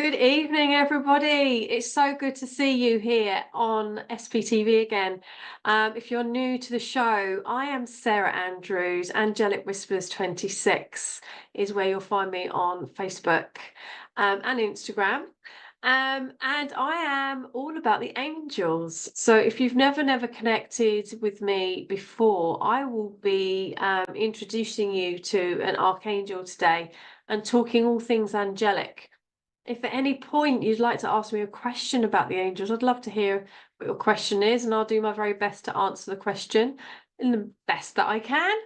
Good evening, everybody. It's so good to see you here on SPTV again. If you're new to the show, I am Sarah Andrews. Angelic Whispers 26 is where you'll find me on Facebook and Instagram. And I am all about the angels. So if you've never connected with me before, I will be introducing you to an archangel today and talking all things angelic. If at any point you'd like to ask me a question about the angels, I'd love to hear what your question is, and I'll do my very best to answer the question in the best that I can.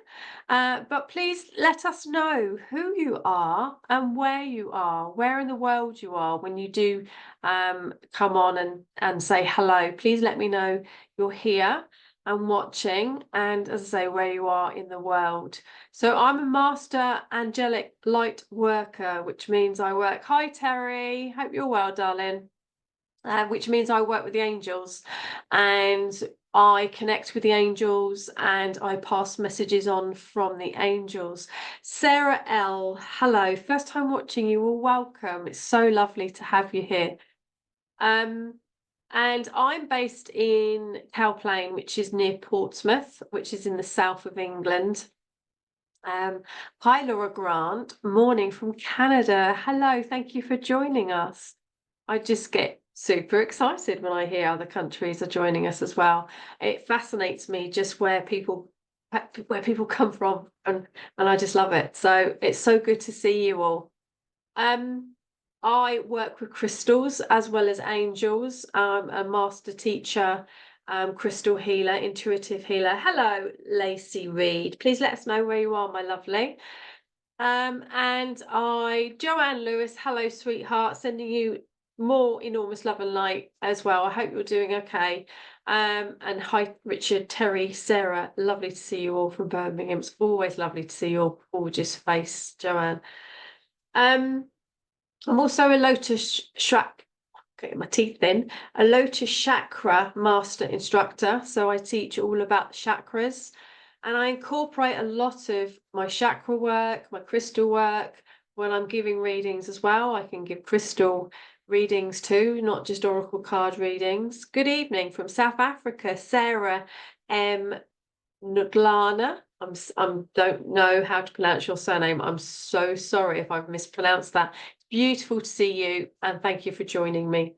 But please let us know who you are and where you are, where in the world you are when you do come on and say hello. Please let me know you're here and watching, and as I say, where you are in the world. So I'm a master angelic light worker, which means I work. Hi Terry, hope you're well, darling. Which means I work with the angels, and I connect with the angels, and I pass messages on from the angels. Sarah L, hello. First time watching you. Well, welcome. It's so lovely to have you here. And I'm based in Cowplain, which is near Portsmouth, which is in the south of England. Hi, Laura Grant. Morning from Canada. Hello, thank you for joining us. I just get super excited when I hear other countries are joining us as well. It fascinates me just where people come from, and I just love it. So it's so good to see you all. I work with crystals as well as angels. A master teacher, crystal healer, intuitive healer. Hello, Lacey Reed. Please let us know where you are, my lovely. And Joanne Lewis. Hello, sweetheart. Sending you more enormous love and light as well. I hope you're doing okay. And hi, Richard, Terry, Sarah. Lovely to see you all from Birmingham. It's always lovely to see your gorgeous face, Joanne. I'm also a Lotus getting my teeth in, a Lotus Chakra Master Instructor. So I teach all about the chakras, and I incorporate a lot of my chakra work, my crystal work, when I'm giving readings as well. I can give crystal readings too, not just oracle card readings. Good evening from South Africa, Sarah M. Nuglana. I don't know how to pronounce your surname. I'm so sorry if I've mispronounced that. It's beautiful to see you, and thank you for joining me.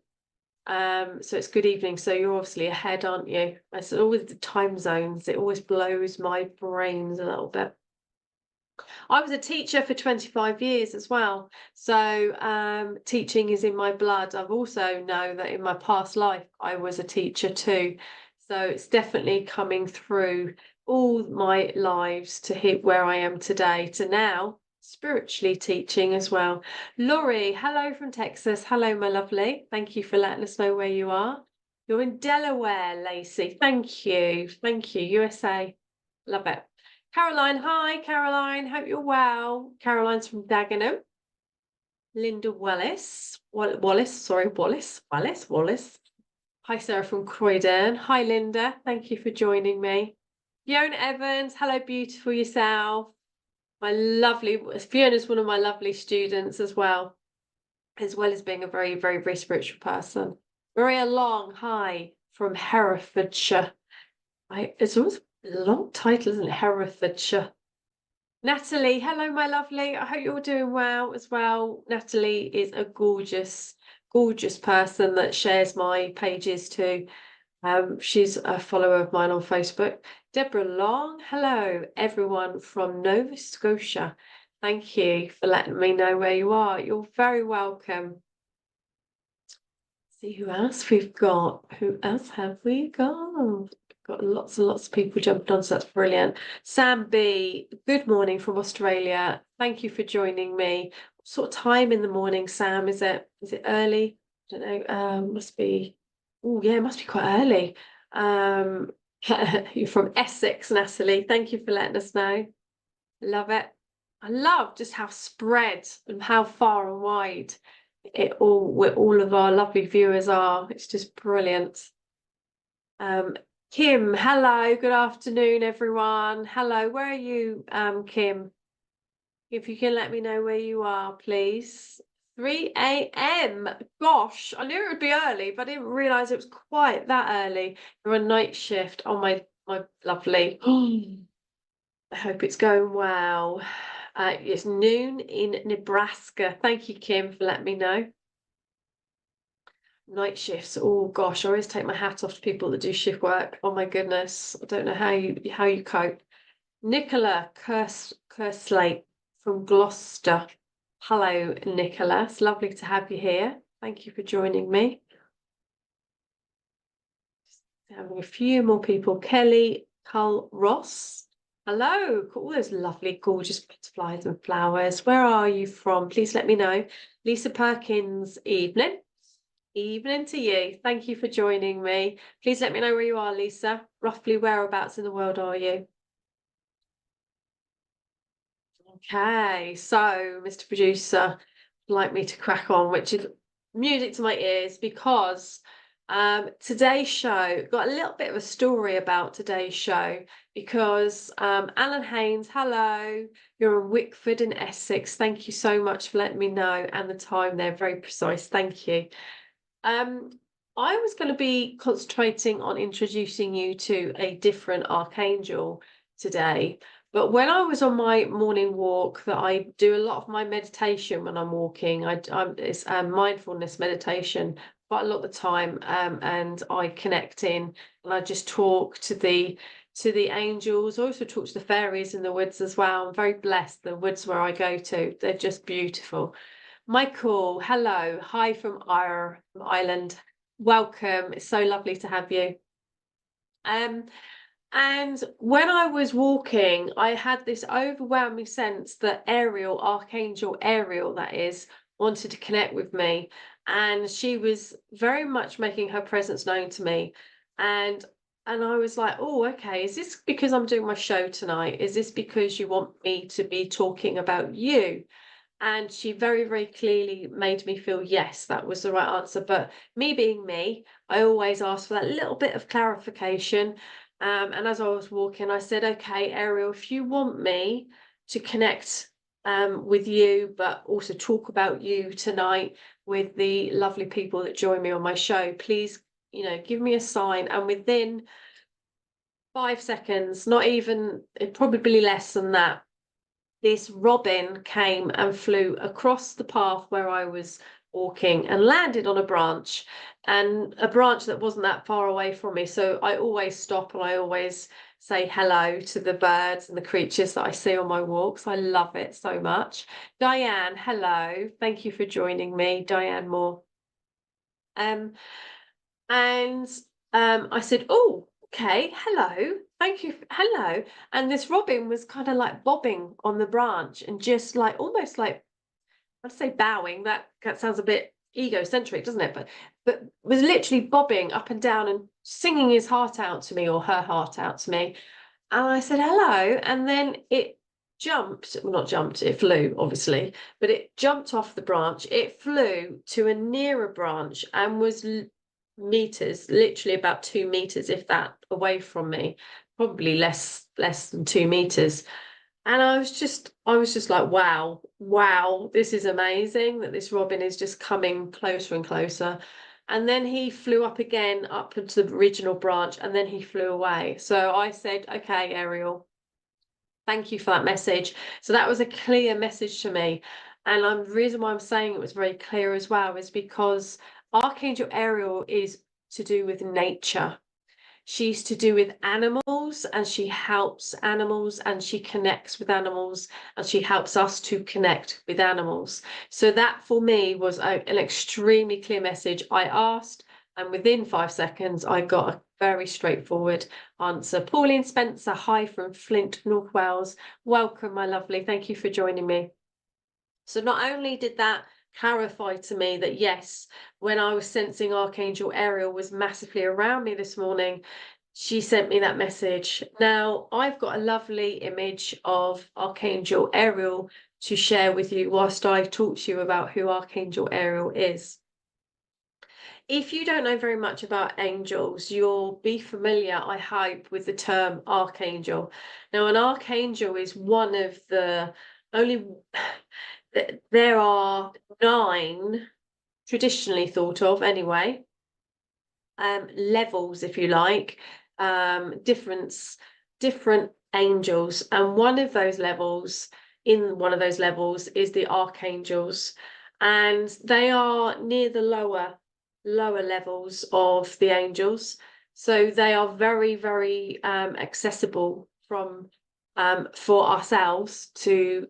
So it's good evening. So you're obviously ahead, aren't you? It's always the time zones. It always blows my brains a little bit. I was a teacher for 25 years as well. So teaching is in my blood. I've also know that in my past life, I was a teacher too. So it's definitely coming through all my lives to hit where I am today, to now spiritually teaching as well. Laurie, hello from Texas. Hello, my lovely. Thank you for letting us know where you are. You're in Delaware, Lacey. Thank you. Thank you. USA. Love it. Caroline, hi, Caroline. Hope you're well. Caroline's from Dagenham. Linda Wallace. Wallace. Hi, Sarah from Croydon. Hi, Linda. Thank you for joining me. Fiona Evans. Hello, beautiful yourself. My lovely Fiona's one of my lovely students as well as being a very spiritual person. Maria Long. Hi, from Herefordshire. It's always a long title, isn't it? Herefordshire. Natalie, hello, my lovely. I hope you're doing well as well. Natalie is a gorgeous person that shares my pages too. She's a follower of mine on Facebook. Deborah Long, hello, everyone from Nova Scotia. Thank you for letting me know where you are. You're very welcome. See who else we've got. Who else have we got? Got lots and lots of people jumping on, so that's brilliant. Sam B, good morning from Australia. Thank you for joining me. What sort of time in the morning, Sam? Is it early? I don't know. Must be. Oh yeah, it must be quite early. You're from Essex, Natalie. Thank you for letting us know. Love it. I love just how spread and how far and wide all of our lovely viewers are. It's just brilliant. Kim, hello, good afternoon, everyone. Hello, where are you, Kim? If you can let me know where you are, please. 3 a.m. Gosh, I knew it would be early, but I didn't realize it was quite that early. You're on night shift. Oh, my lovely. I hope it's going well. It's noon in Nebraska. Thank you, Kim, for letting me know. Night shifts. Oh gosh, I always take my hat off to people that do shift work. Oh my goodness, I don't know how you cope. Nicola Kerslake from Gloucester. Hello, Nicola. It's lovely to have you here. Thank you for joining me. Just having a few more people. Kelly Cull Ross. Hello, all those lovely, gorgeous butterflies and flowers. Where are you from? Please let me know. Lisa Perkins, evening. Evening to you. Thank you for joining me. Please let me know where you are, Lisa. Roughly whereabouts in the world are you? Okay, so Mr. Producer would like me to crack on, which is music to my ears, because today's show got a little bit of a story about today's show, because Alan Haynes, hello, you're in Wickford in Essex. Thank you so much for letting me know, and the time there, very precise. Thank you. I was going to be concentrating on introducing you to a different archangel today, but when I was on my morning walk, that I do a lot of my meditation when I'm walking, it's mindfulness meditation quite a lot of the time, and I connect in and I just talk to the angels. I also talk to the fairies in the woods as well. I'm very blessed. The woods where I go to, they're just beautiful. Michael, hello. Hi from Ireland. Welcome. It's so lovely to have you. And when I was walking, I had this overwhelming sense that Archangel Ariel, that is, wanted to connect with me. And she was very much making her presence known to me. And I was like, oh, okay, is this because I'm doing my show tonight? Is this because you want me to be talking about you? And she very, very clearly made me feel, yes, that was the right answer. But me being me, I always ask for that little bit of clarification. And as I was walking, I said, okay, Ariel, if you want me to connect with you, but also talk about you tonight with the lovely people that join me on my show, please, give me a sign. And within 5 seconds, not even, probably less than that, this robin came and flew across the path where I was walking and landed on a branch that wasn't that far away from me. So I always stop and I always say hello to the birds and the creatures that I see on my walks. I love it so much. Diane, hello. Thank you for joining me, Diane Moore. And I said, oh, okay, hello, thank you, hello. And this robin was kind of like bobbing on the branch and just like almost like, I'd say bowing. That sounds a bit egocentric, doesn't it? But was literally bobbing up and down and singing his heart out to me, or her heart out to me. And I said hello, and then it jumped, well, not jumped, it flew, obviously, but it jumped off the branch. It flew to a nearer branch and was meters, literally about 2 meters, if that, away from me, probably less than 2 meters. And I was just like, wow, this is amazing that this robin is just coming closer and closer. And then he flew up again, up into the original branch, and then he flew away. So I said, okay, Ariel, thank you for that message. So that was a clear message to me. And the reason why I'm saying it was very clear as well is because Archangel Ariel is to do with nature. She's to do with animals, and she helps animals, and she connects with animals, and she helps us to connect with animals. So that for me was an extremely clear message. I asked, and within 5 seconds, I got a very straightforward answer. Pauline Spencer, hi from Flint, North Wales. Welcome, my lovely. Thank you for joining me. So not only did that clarify to me that yes, when I was sensing Archangel Ariel was massively around me this morning, she sent me that message. Now I've got a lovely image of Archangel Ariel to share with you whilst I talk to you about who Archangel Ariel is. If you don't know very much about angels, you'll be familiar, I hope, with the term archangel. Now, an archangel is one of the only there are 9, traditionally thought of anyway, levels, if you like, different angels, and one of those levels, is the archangels, and they are near the lower levels of the angels, so they are very, very accessible for ourselves to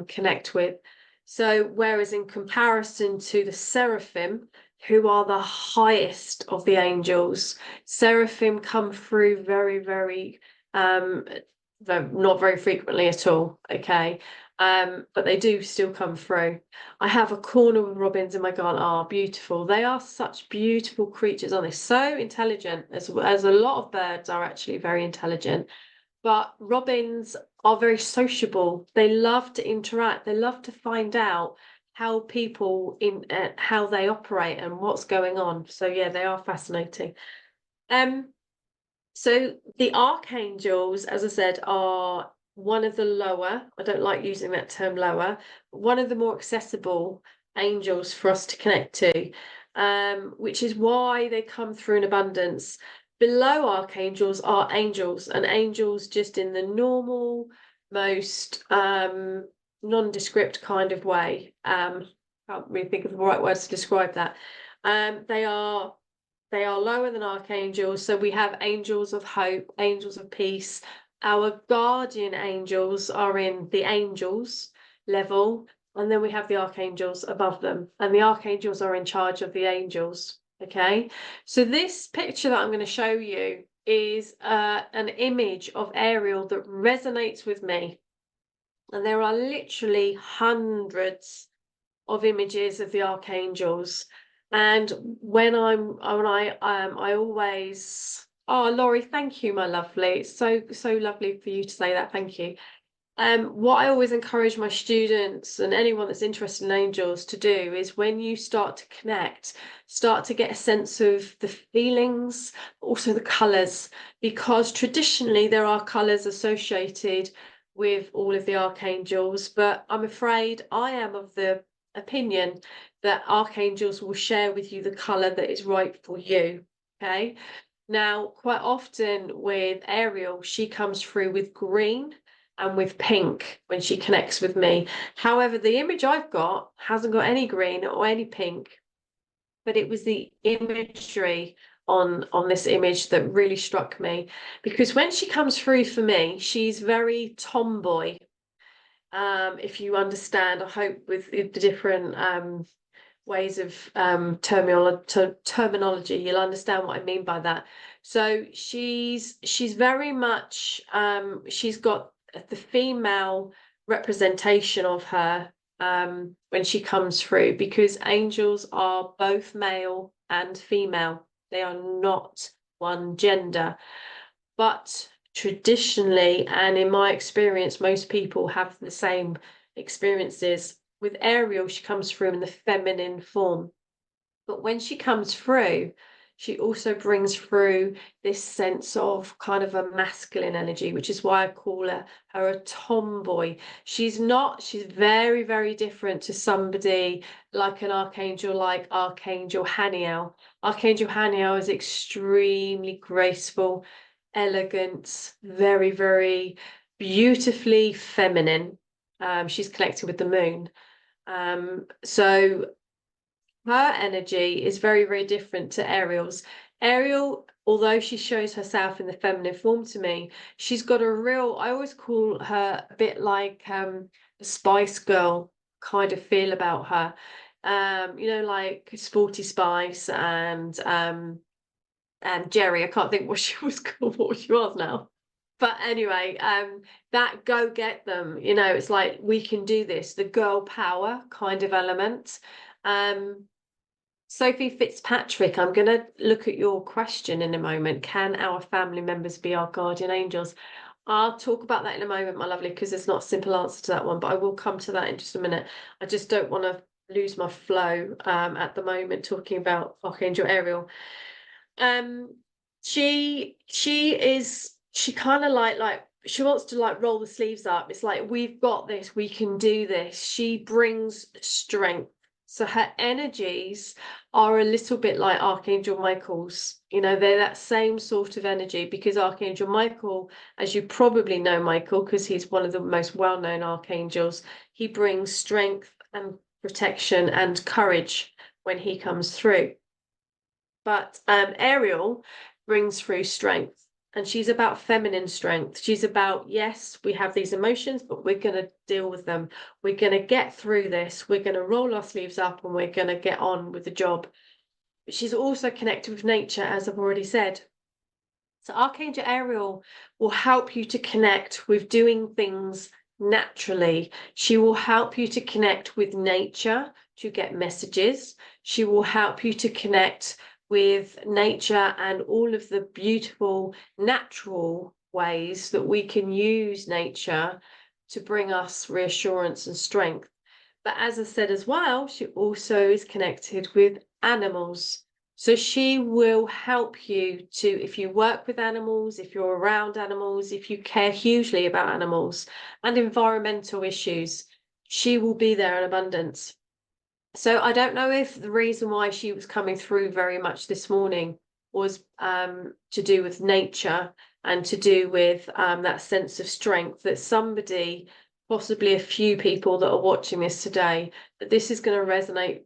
connect with. So whereas in comparison to the seraphim, who are the highest of the angels, seraphim come through very, very not very frequently at all, okay, but they do still come through. I have a corner with robins in my garden. Ah, beautiful. They are such beautiful creatures, aren't they? So intelligent, as a lot of birds are actually very intelligent. But robins are very sociable. They love to interact. They love to find out how people how they operate and what's going on. So yeah, they are fascinating. So the archangels, as I said, are one of the lower, I don't like using that term lower, but one of the more accessible angels for us to connect to, which is why they come through in abundance. Below archangels are angels, and angels just in the normal, most nondescript kind of way. Can't really think of the right words to describe that. They are lower than archangels. So we have angels of hope, angels of peace. Our guardian angels are in the angels level, and then we have the archangels above them, and the archangels are in charge of the angels. Okay, so this picture that I'm going to show you is an image of Ariel that resonates with me, and there are literally hundreds of images of the archangels. And I always, oh, Laurie, thank you, my lovely. It's so lovely for you to say that. Thank you. What I always encourage my students and anyone that's interested in angels to do is, when you start to connect, start to get a sense of the feelings, also the colours, because traditionally there are colours associated with all of the archangels, but I'm afraid I am of the opinion that archangels will share with you the colour that is right for you. Okay. Now, quite often with Ariel, she comes through with green and with pink when she connects with me. However, the image I've got hasn't got any green or any pink, but it was the imagery on this image that really struck me, because when she comes through for me, she's very tomboy. If you understand, I hope, with the different ways of terminology, you'll understand what I mean by that. So she's very much she's got the female representation of her when she comes through, because angels are both male and female. They are not one gender, but traditionally, and in my experience, most people have the same experiences. With Ariel, she comes through in the feminine form, but when she comes through, she also brings through this sense of kind of a masculine energy, which is why I call her a tomboy. She's very, very different to somebody like an archangel, like Archangel Haniel. Archangel Haniel is extremely graceful, elegant, very, very beautifully feminine. She's connected with the moon. So her energy is very, very different to Ariel's. Ariel, although she shows herself in the feminine form to me, she's got a real, I always call her a bit like a Spice Girl kind of feel about her. You know, like Sporty Spice and Jerry. I can't think what she was called, what she was now. But anyway, that go get them, you know, it's like, we can do this, the girl power kind of element. Sophie Fitzpatrick, I'm going to look at your question in a moment. Can our family members be our guardian angels? I'll talk about that in a moment, my lovely, because there's not a simple answer to that one, but I will come to that in just a minute. I just don't want to lose my flow at the moment talking about Archangel Ariel. She kind of like she wants to like roll the sleeves up. It's like, we've got this, we can do this. She brings strength. So her energies are a little bit like Archangel Michael's. You know, they're that same sort of energy, because Archangel Michael, as you probably know Michael, because he's one of the most well-known archangels, he brings strength and protection and courage when he comes through. But Ariel brings through strength, and she's about feminine strength. She's about, yes, we have these emotions, but we're going to deal with them. We're going to get through this. We're going to roll our sleeves up and we're going to get on with the job. But she's also connected with nature, as I've already said. So Archangel Ariel will help you to connect with doing things naturally. She will help you to connect with nature to get messages. She will help you to connect with nature and all of the beautiful natural ways that we can use nature to bring us reassurance and strength. But as I said as well, she also is connected with animals. So she will help you to, if you work with animals, if you're around animals, if you care hugely about animals and environmental issues, she will be there in abundance. So I don't know if the reason why she was coming through very much this morning was to do with nature and to do with that sense of strength, that somebody, possibly a few people that are watching this today, that this is going to resonate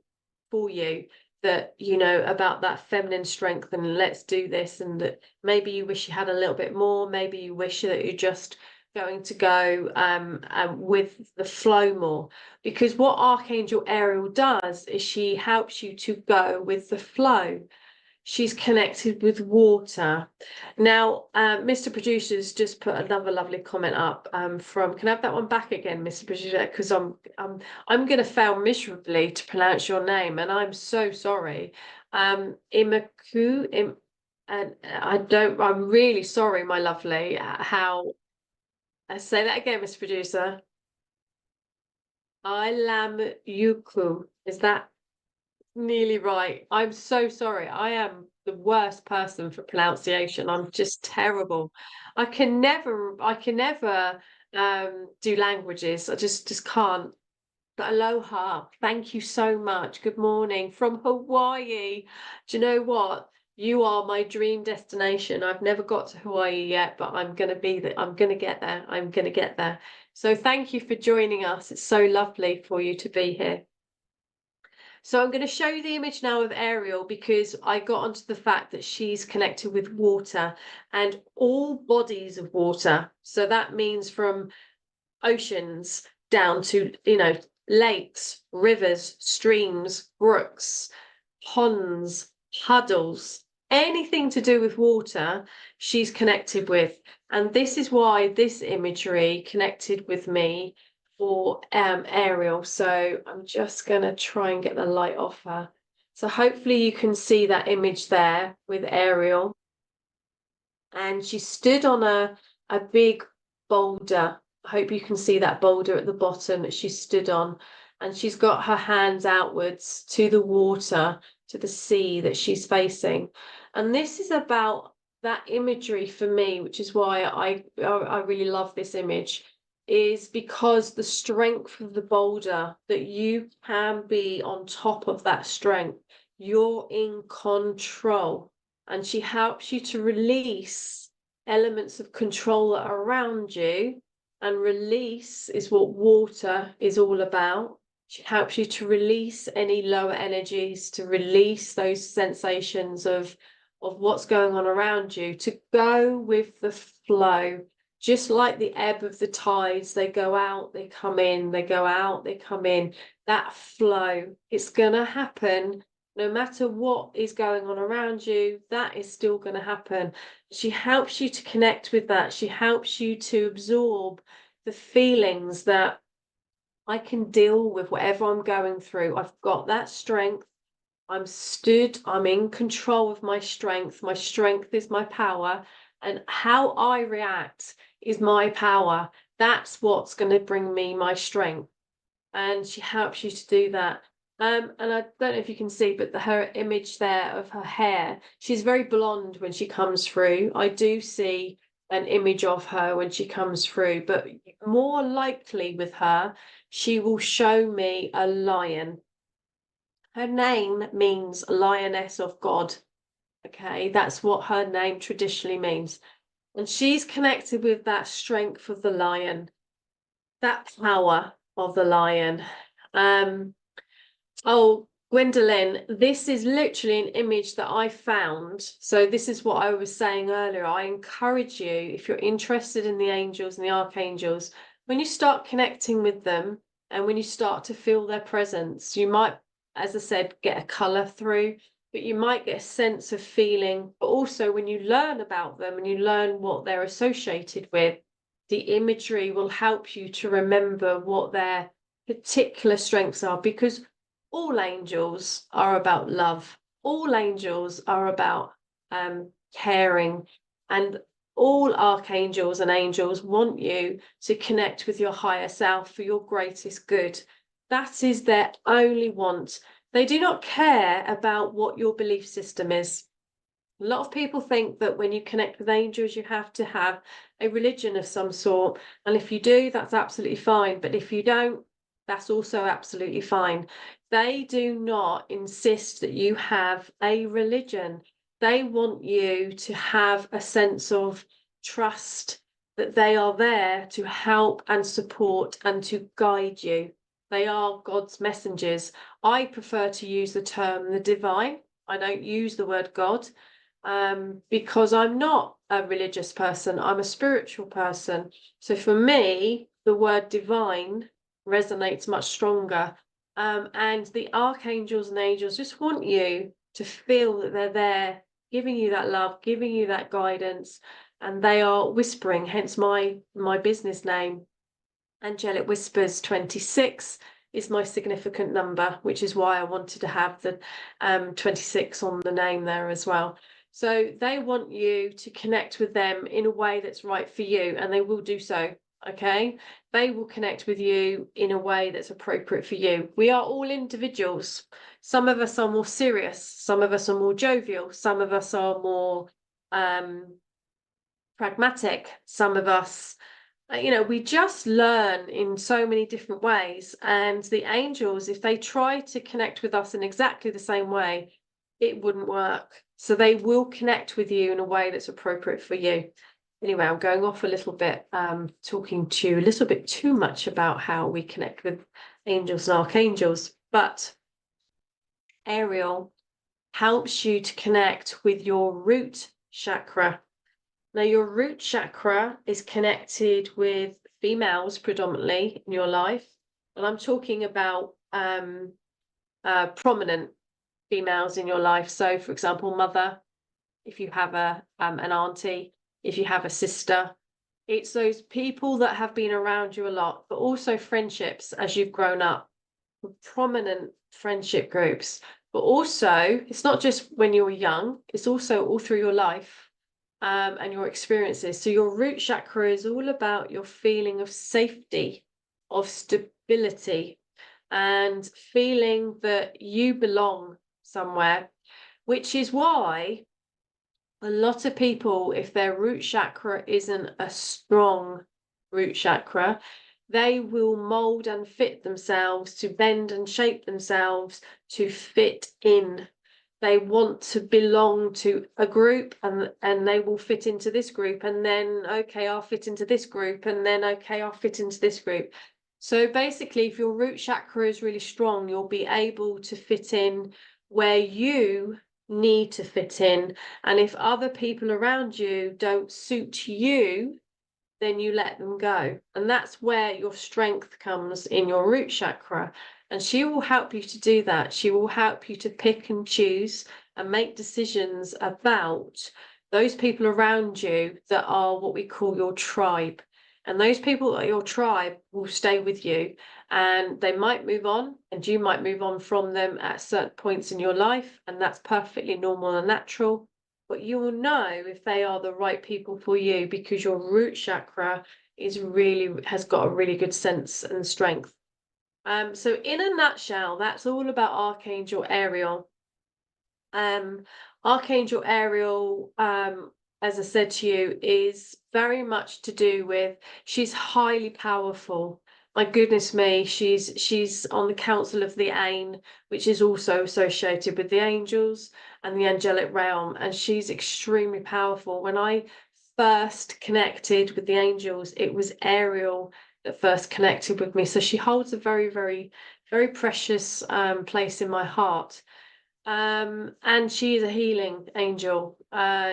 for you, that you know about that feminine strength and let's do this, and that maybe you wish you had a little bit more, maybe you wish that you're just going to go with the flow more, because what Archangel Ariel does is she helps you to go with the flow. She's connected with water. Now, Mr. Producer's just put another lovely comment up from, can I have that one back again, Mr. Producer? Because I'm going to fail miserably to pronounce your name, and I'm so sorry. Imaku, and I'm really sorry, my lovely. How I say that again, Mr. Producer. Ilam Yuku. Is that nearly right? I'm so sorry. I am the worst person for pronunciation. I'm just terrible. I can never do languages. I just can't. But aloha, thank you so much. Good morning from Hawaii. Do you know what? You are my dream destination. I've never got to Hawaii yet, but I'm going to be there. I'm going to get there. I'm going to get there. So thank you for joining us. It's so lovely for you to be here. So I'm going to show you the image now of Ariel, because I got onto the fact that she's connected with water and all bodies of water. So that means from oceans down to, you know, lakes, rivers, streams, brooks, ponds, puddles, anything to do with water, she's connected with. And this is why this imagery connected with me for Ariel. So I'm just going to try and get the light off her. So hopefully you can see that image there with Ariel. And she stood on a big boulder. I hope you can see that boulder at the bottom that she stood on. And she's got her hands outwards to the water, to the sea that she's facing. And this is about that imagery for me, which is why I really love this image, is because the strength of the boulder, that you can be on top of that strength. You're in control. And she helps you to release elements of control that are around you. And release is what water is all about. She helps you to release any lower energies, to release those sensations of what's going on around you, to go with the flow. Just like the ebb of the tides, they go out, they come in, they go out, they come in. That flow, it's going to happen. No matter what is going on around you, that is still going to happen. She helps you to connect with that. She helps you to absorb the feelings that I can deal with whatever I'm going through. I've got that strength. I'm stood. I'm in control of my strength. My strength is my power. And how I react is my power. That's what's going to bring me my strength. And she helps you to do that. And I don't know if you can see, but her image there of her hair, she's very blonde when she comes through. I do see an image of her when she comes through, but more likely with her, she will show me a lion. Her name means lioness of God. Okay, that's what her name traditionally means. And she's connected with that strength of the lion, that power of the lion. Oh, Gwendolyn, this is literally an image that I found. So this is what I was saying earlier. I encourage you, if you're interested in the angels and the archangels, when you start connecting with them and when you start to feel their presence, you might, as I said, get a color through, but you might get a sense of feeling. But also when you learn about them and you learn what they're associated with, the imagery will help you to remember what their particular strengths are, because all angels are about love. All angels are about caring, and all archangels and angels want you to connect with your higher self for your greatest good. That is their only want. They do not care about what your belief system is. A lot of people think that when you connect with angels, you have to have a religion of some sort. And if you do, that's absolutely fine. But if you don't, that's also absolutely fine. They do not insist that you have a religion. They want you to have a sense of trust that they are there to help and support and to guide you. They are God's messengers. I prefer to use the term the divine. I don't use the word God, because I'm not a religious person. I'm a spiritual person. So for me, the word divine resonates much stronger. And the archangels and angels just want you to feel that they're there, giving you that love, giving you that guidance, and they are whispering, hence my business name. Angelic Whispers 26 is my significant number, which is why I wanted to have the 26 on the name there as well. So they want you to connect with them in a way that's right for you, and they will do so. Okay, they will connect with you in a way that's appropriate for you. We are all individuals. Some of us are more serious, some of us are more jovial, some of us are more pragmatic, some of us, we just learn in so many different ways. And the angels, if they try to connect with us in exactly the same way, it wouldn't work. So they will connect with you in a way that's appropriate for you. Anyway, I'm going off a little bit, talking to you a little bit too much about how we connect with angels and archangels. But Ariel helps you to connect with your root chakra. Now, your root chakra is connected with females predominantly in your life. And I'm talking about prominent females in your life. So, for example, mother, if you have an auntie, if you have a sister, it's those people that have been around you a lot, but also friendships as you've grown up, prominent friendship groups. But also, it's not just when you're young, it's also all through your life. And your experiences. So your root chakra is all about your feeling of safety, of stability, and feeling that you belong somewhere, which is why a lot of people, if their root chakra isn't a strong root chakra, they will mold and fit themselves, to bend and shape themselves to fit in. They want to belong to a group, and they will fit into this group, and then, okay, I'll fit into this group, and then, okay, I'll fit into this group. So basically, if your root chakra is really strong, you'll be able to fit in where you need to fit in. And if other people around you don't suit you, then you let them go. And that's where your strength comes, in your root chakra. And she will help you to do that. She will help you to pick and choose and make decisions about those people around you that are what we call your tribe. And those people at your tribe will stay with you, and they might move on, and you might move on from them at certain points in your life. And that's perfectly normal and natural. But you will know if they are the right people for you, because your root chakra has got a really good sense and strength. So in a nutshell, that's all about Archangel Ariel. Archangel Ariel as I said to you, is very much to do with, she's highly powerful. My goodness me, she's on the Council of the Ain, which is also associated with the angels and the angelic realm, and she's extremely powerful. When I first connected with the angels, it was Ariel that first connected with me. So she holds a very, very, very precious place in my heart. And she is a healing angel.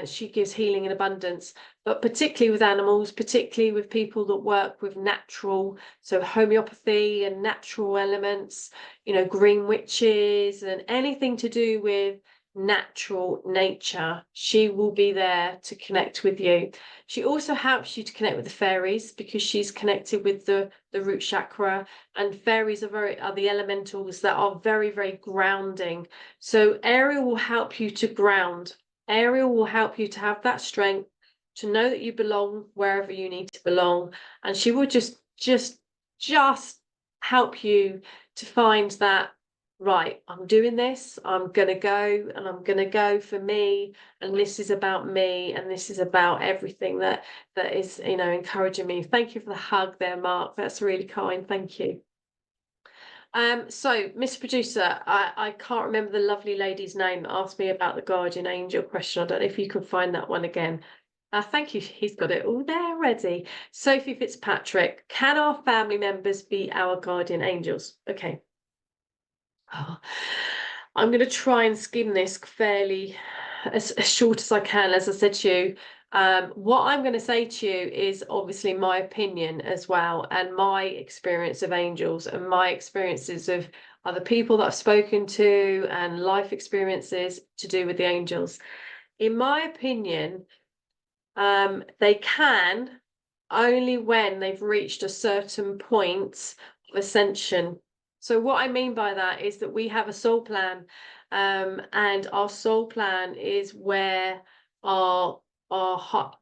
She gives healing in abundance, but particularly with animals, particularly with people that work with natural, so homeopathy and natural elements, you know, green witches and anything to do with natural nature. She will be there to connect with you. She also helps you to connect with the fairies because she's connected with the root chakra, and fairies are the elementals that are very, very grounding. So Ariel will help you to ground. Ariel will help you to have that strength, to know that you belong wherever you need to belong. And she will just help you to find that, right, I'm doing this, I'm gonna go, and I'm gonna go for me, and this is about me, and this is about everything that is, you know, encouraging me. Thank you for the hug there, Mark. That's really kind. Thank you. So, Mr. Producer, I can't remember the lovely lady's name that asked me about the guardian angel question. I don't know if you can find that one again. Thank you. He's got it all there ready. Sophie Fitzpatrick, can our family members be our guardian angels? Okay. Oh, I'm going to try and skim this fairly as short as I can. As I said to you, what I'm going to say to you is obviously my opinion as well, and my experience of angels and my experiences of other people that I've spoken to and life experiences to do with the angels. In my opinion, they can only when they've reached a certain point of ascension. So what I mean by that is that we have a soul plan, and our soul plan is where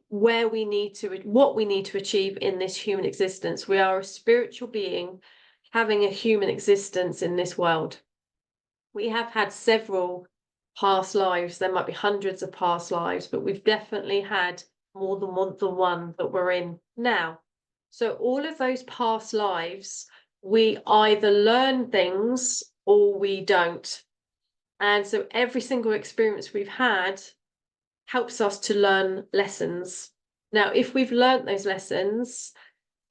where we need to, what we need to achieve in this human existence. We are a spiritual being having a human existence in this world. We have had several past lives. There might be hundreds of past lives, but we've definitely had more than the one that we're in now. So all of those past lives, we either learn things or we don't. And so every single experience we've had helps us to learn lessons. Now, if we've learned those lessons,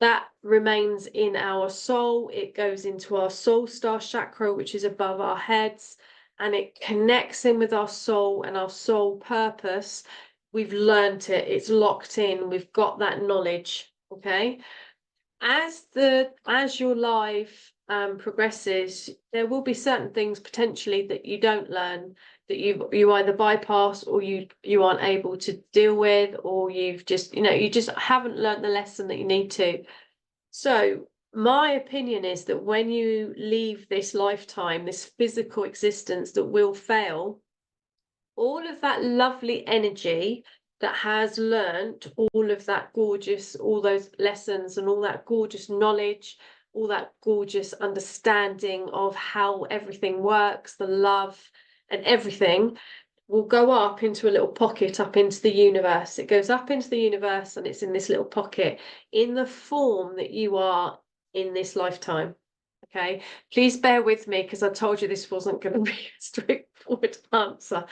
that remains in our soul. It goes into our soul star chakra, which is above our heads, and it connects in with our soul and our soul purpose. We've learned it. It's locked in. We've got that knowledge. Okay. As your life progresses, there will be certain things potentially that you don't learn, that you either bypass or you aren't able to deal with, or you've just, you know, you just haven't learned the lesson that you need to. So my opinion is that when you leave this lifetime, this physical existence that will fail, all of that lovely energy that has learnt all of that gorgeous, all those lessons and all that gorgeous knowledge, all that gorgeous understanding of how everything works, the love and everything, will go up into a little pocket up into the universe. It goes up into the universe and it's in this little pocket in the form that you are in this lifetime. Okay, please bear with me because I told you this wasn't going to be a straightforward answer.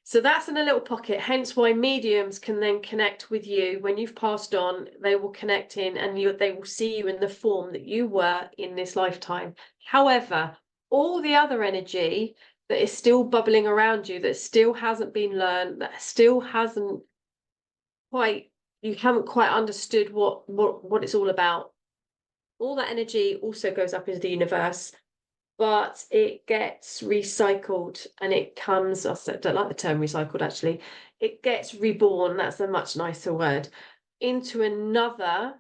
So that's in a little pocket, hence why mediums can then connect with you when you've passed on. They will connect in and they will see you in the form that you were in this lifetime. However, all the other energy that is still bubbling around you, that still hasn't been learned, that still hasn't quite, you haven't quite understood what it's all about. All that energy also goes up into the universe, but it gets recycled and it comes, I don't like the term recycled actually, it gets reborn, that's a much nicer word, into another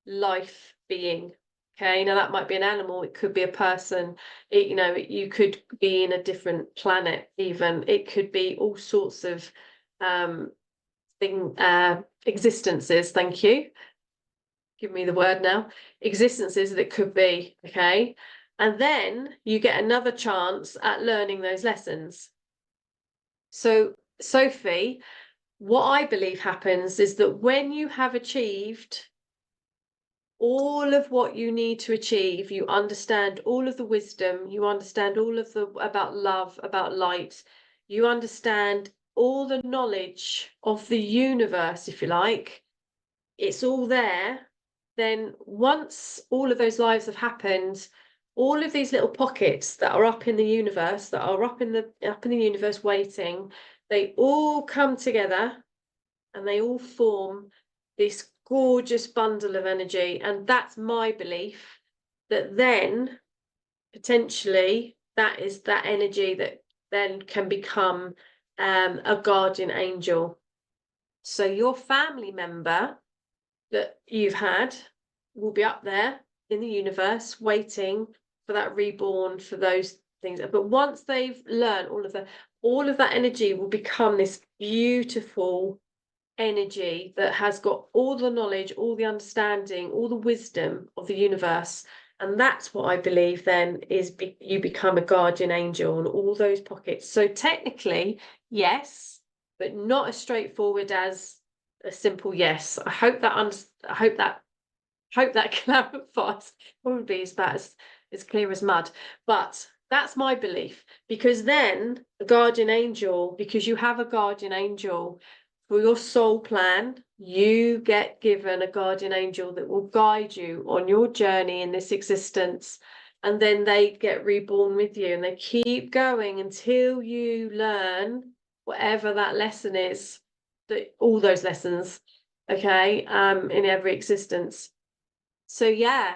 life being. Okay, now that might be an animal, it could be a person, you know, you could be in a different planet even, it could be all sorts of existences, thank you, give me the word now, existences that it could be, okay? And then you get another chance at learning those lessons. So, Sophie, what I believe happens is that when you have achieved all of what you need to achieve, you understand all of the wisdom, you understand all of the about love, about light, you understand all the knowledge of the universe, if you like, it's all there. Then once all of those lives have happened, all of these little pockets that are up in the universe, that are up in the universe waiting, they all come together and they all form this gorgeous bundle of energy. And that's my belief, that then potentially that is that energy that then can become a guardian angel. So your family member that you've had will be up there in the universe waiting for that reborn, for those things. But once they've learned all of that energy will become this beautiful energy that has got all the knowledge, all the understanding, all the wisdom of the universe. And that's what I believe then is you become a guardian angel in all those pockets. So technically, yes, but not as straightforward as a simple yes. I hope that clarifies. Probably is about as clear as mud. But that's my belief, because then a guardian angel, because you have a guardian angel for your soul plan, you get given a guardian angel that will guide you on your journey in this existence. And then they get reborn with you and they keep going until you learn whatever that lesson is, all those lessons, okay, in every existence. So yeah,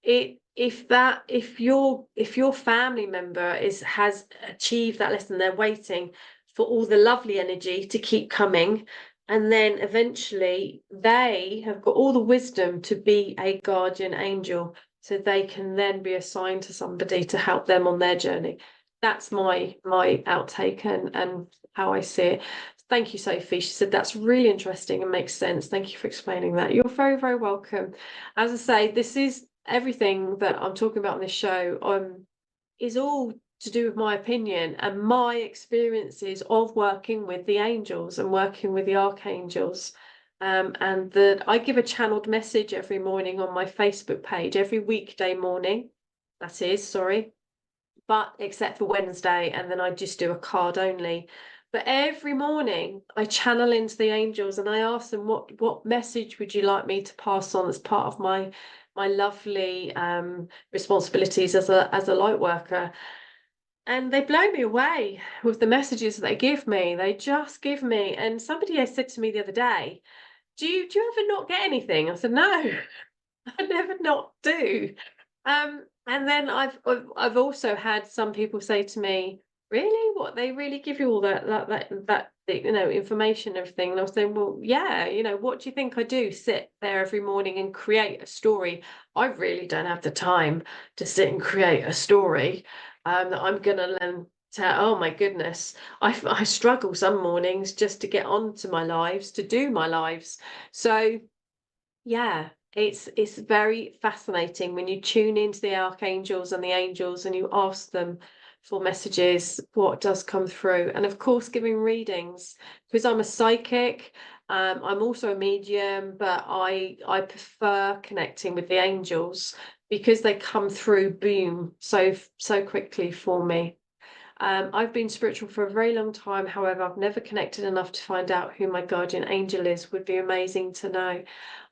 if your family member has achieved that lesson, they're waiting for all the lovely energy to keep coming, and then eventually they have got all the wisdom to be a guardian angel, so they can then be assigned to somebody to help them on their journey. That's my outtake and how I see it. Thank you, Sophie. She said that's really interesting and makes sense. Thank you for explaining that. You're very, very welcome. As I say, this is everything that I'm talking about on this show is all to do with my opinion and my experiences of working with the angels and working with the archangels. And that I give a channeled message every morning on my Facebook page, every weekday morning. That is, sorry, but except for Wednesday, and then I just do a card only. But every morning I channel into the angels and I ask them, what message would you like me to pass on as part of my lovely responsibilities as a light worker? And they blow me away with the messages that they give me. They just give me. And somebody said to me the other day, do you ever not get anything? I said, no, I never not do. And then I've also had some people say to me, really, what, they really give you all that information and everything? And I was saying, well, yeah, what do you think I do? Sit there every morning and create a story? I really don't have the time to sit and create a story that I'm gonna then tell. Oh my goodness, I struggle some mornings just to get on to my lives, to do my lives. So yeah, it's very fascinating when you tune into the archangels and the angels and you ask them for messages, what does come through. And of course, giving readings, because I'm a psychic, I'm also a medium, but I prefer connecting with the angels because they come through, boom, so quickly for me. I've been spiritual for a very long time. However, I've never connected enough to find out who my guardian angel is. Would be amazing to know.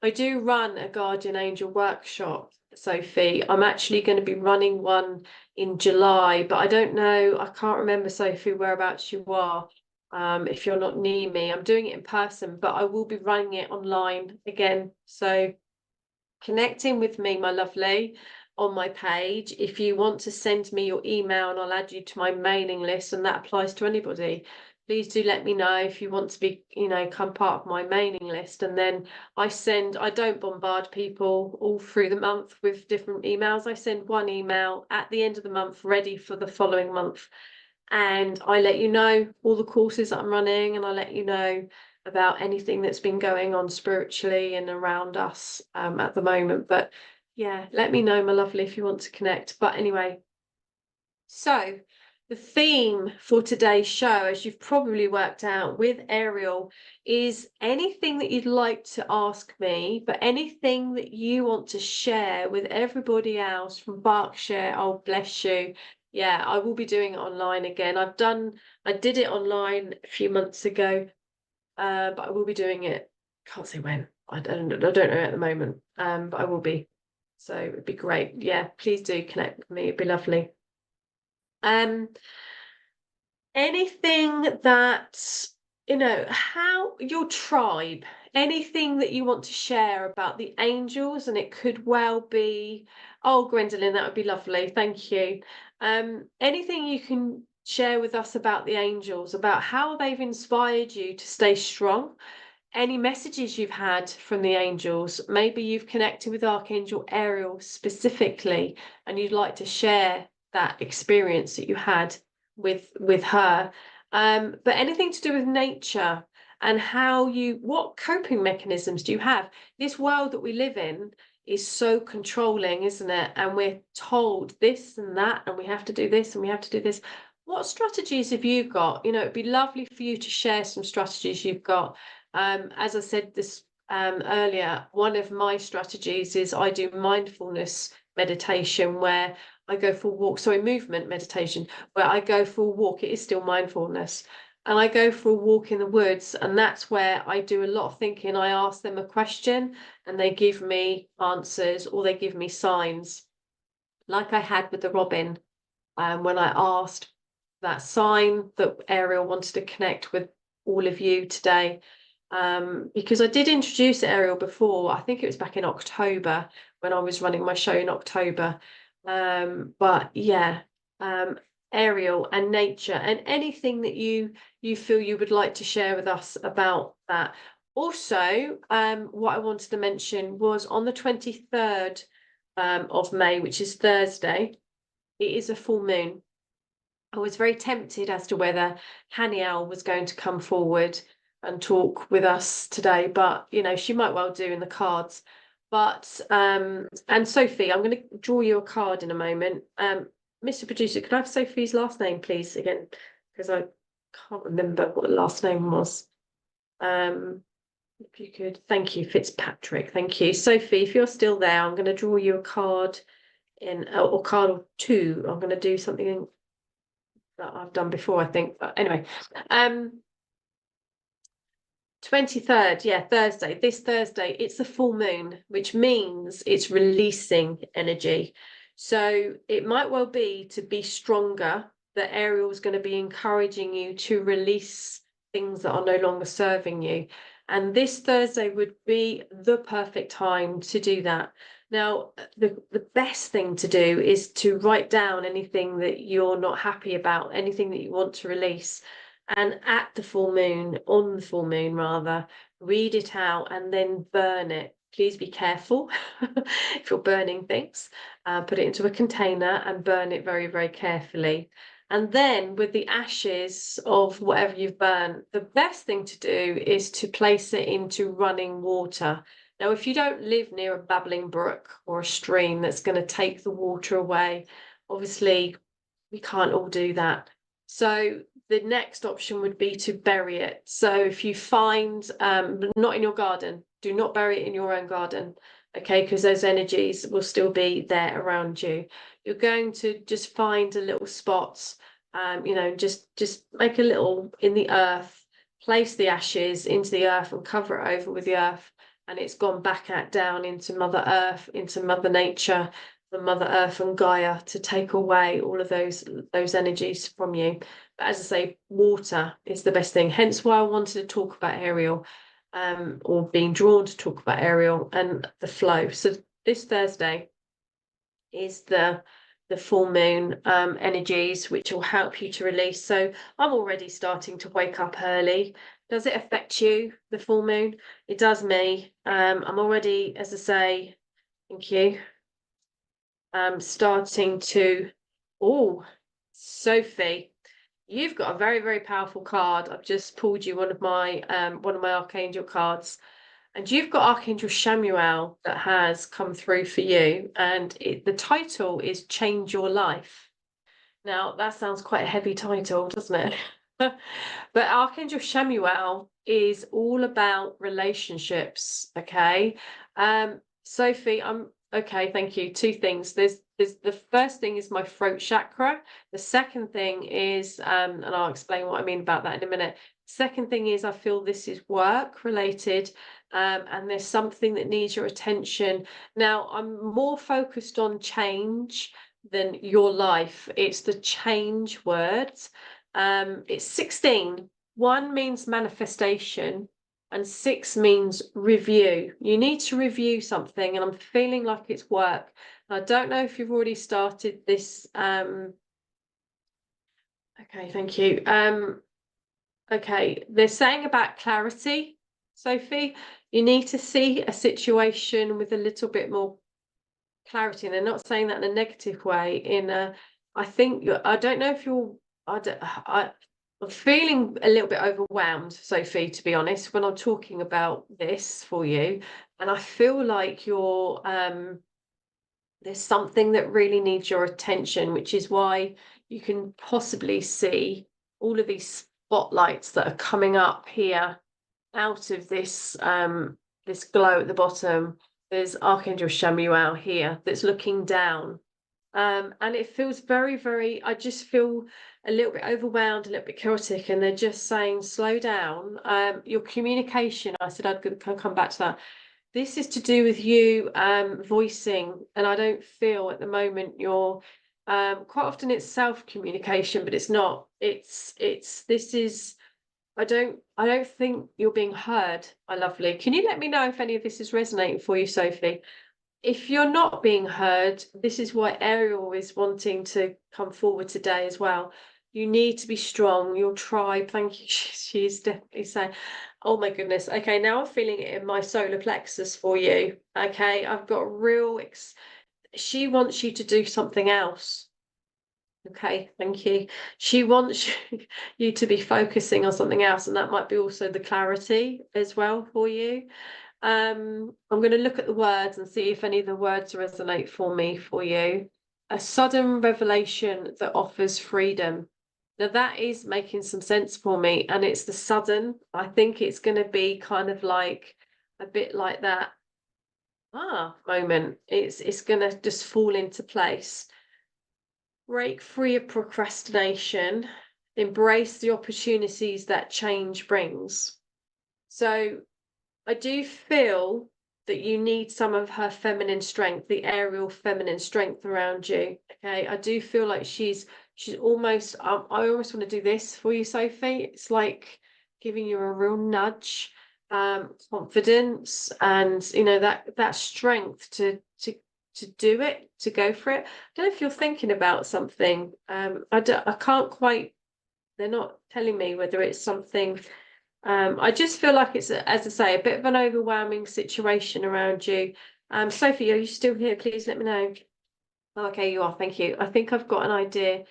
I do run a guardian angel workshop, Sophie. I'm actually going to be running one in July, but I don't know. I can't remember, Sophie, whereabouts you are. If you're not near me, I'm doing it in person, but I will be running it online again. So connecting with me, my lovely, on my page. If you want to send me your email and I'll add you to my mailing list, and that applies to anybody, please do let me know if you want to be, come part of my mailing list. And then I don't bombard people all through the month with different emails. I send one email at the end of the month ready for the following month. And I let you know all the courses that I'm running, and I let you know about anything that's been going on spiritually and around us at the moment. But yeah, let me know, my lovely, if you want to connect. But anyway, so The theme for today's show, as you've probably worked out with Ariel, is anything that you'd like to ask me, but anything that you want to share with everybody else from Berkshire. Oh, bless you. Yeah, I will be doing it online again. I did it online a few months ago, but I will be doing it. Can't say when. I don't know at the moment. But I will be. So it'd be great. Yeah, please do connect with me. It'd be lovely. Anything that, how your tribe, anything that you want to share about the angels, and it could well be, oh, Gwendolyn, that would be lovely. Thank you. Anything you can share with us about the angels, about how they've inspired you to stay strong, any messages you've had from the angels. Maybe you've connected with Archangel Ariel specifically, and you'd like to share that experience that you had with her. But anything to do with nature and what coping mechanisms do you have? This world that we live in is so controlling, isn't it? And we're told this and that, and we have to do this and we have to do this. What strategies have you got? It'd be lovely for you to share some strategies you've got. As I said this earlier, one of my strategies is I do mindfulness meditation where I go for a walk. Sorry, movement meditation, where I go for a walk. It is still mindfulness. And I go for a walk in the woods, and that's where I do a lot of thinking. I ask them a question and they give me answers, or they give me signs, like I had with the robin, when I asked that sign that Ariel wanted to connect with all of you today. Because I did introduce Ariel before. I think it was back in October when I was running my show in October. But yeah, Ariel and nature and anything that you feel you would like to share with us about that. Also, what I wanted to mention was on the 23rd of May, which is Thursday, it is a full moon. I was very tempted as to whether Haniel was going to come forward and talk with us today, but she might well do in the cards. But and Sophie, I'm going to draw you a card in a moment. Mr. Producer, could I have Sophie's last name, please, again, because I can't remember what the last name was. If you could, thank you, Fitzpatrick. Thank you, Sophie. If you're still there, I'm going to draw you a card or card or two. I'm going to do something that I've done before, I think. But anyway, 23rd, yeah, Thursday. This Thursday, it's a full moon, which means it's releasing energy. So it might well be to be stronger, that Ariel's going to be encouraging you to release things that are no longer serving you. And this Thursday would be the perfect time to do that. Now, the best thing to do is to write down anything that you're not happy about, anything that you want to release. And at the full moon, on the full moon rather, read it out and then burn it. Please be careful if you're burning things. Put it into a container and burn it very, very carefully. And then with the ashes of whatever you've burnt, the best thing to do is to place it into running water. Now, if you don't live near a babbling brook or a stream that's going to take the water away, obviously we can't all do that. So the next option would be to bury it. So if you find, not in your garden, do not bury it in your own garden, okay? Because those energies will still be there around you. You're going to just find a little spot, just make a little in the earth, place the ashes into the earth and cover it over with the earth. And it's gone back down into Mother Earth, into Mother Nature, the Mother Earth and Gaia, to take away all of those energies from you. But as I say, water is the best thing. Hence why I wanted to talk about Ariel, or being drawn to talk about Ariel and the flow. So this Thursday is the full moon energies, which will help you to release. So I'm already starting to wake up early. Does it affect you, the full moon? It does me. I'm already, as I say, thank you. Starting to, oh, Sophie, you've got a very, very powerful card. I've just pulled you one of my Archangel cards, and you've got Archangel Shamuel that has come through for you, and the title is Change Your Life. Now, that sounds quite a heavy title, doesn't it? But Archangel Shamuel is all about relationships, okay? Sophie, I'm okay, thank you. Two things. There's the first thing is my throat chakra. The second thing is, and I'll explain what I mean about that in a minute. Second thing is I feel this is work related, and there's something that needs your attention. Now, I'm more focused on change than your life. It's the change words. It's 16. One means manifestation, and 6 means review. You need to review something, and I'm feeling like it's work. I don't know if you've already started this. Okay, thank you. Okay, they're saying about clarity, Sophie. You need to see a situation with a little bit more clarity, and they're not saying that in a negative way. I think I don't know if you're. I'm feeling a little bit overwhelmed, Sophie, to be honest, when I'm talking about this for you, and I feel like there's something that really needs your attention, which is why you can possibly see all of these spotlights that are coming up here out of this glow at the bottom. There's Archangel Shamuel here that's looking down. And it feels very, very, I just feel a little bit overwhelmed, a little bit chaotic, and they're just saying, slow down. Your communication, I said I'd come back to that. This is to do with you voicing, and I don't feel at the moment you're quite often it's self-communication, but it's not. This is I don't think you're being heard, my lovely. Can you let me know if any of this is resonating for you, Sophie? If you're not being heard, this is why Ariel is wanting to come forward today as well. You need to be strong. Your tribe, thank you. She's definitely saying, oh my goodness. Okay, now I'm feeling it in my solar plexus for you. Okay, I've got she wants you to do something else. Okay, thank you. She wants you to be focusing on something else, and that might be also the clarity as well for you. I'm going to look at the words and see if any of the words resonate for me for you. A sudden revelation that offers freedom. Now that is making some sense for me, and it's the sudden. I think it's going to be kind of like a bit like that moment. It's going to just fall into place. Break free of procrastination. Embrace the opportunities that change brings. So I do feel that you need some of her feminine strength, the aerial feminine strength around you. Okay, I do feel like she's almost. I almost want to do this for you, Sophie. It's like giving you a real nudge, confidence, and that strength to do it, to go for it. I don't know if you're thinking about something. I can't quite. They're not telling me whether it's something. I just feel like it's, as I say, a bit of an overwhelming situation around you. Sophie, are you still here? Please let me know. Oh, okay, you are. Thank you. I think I've got an idea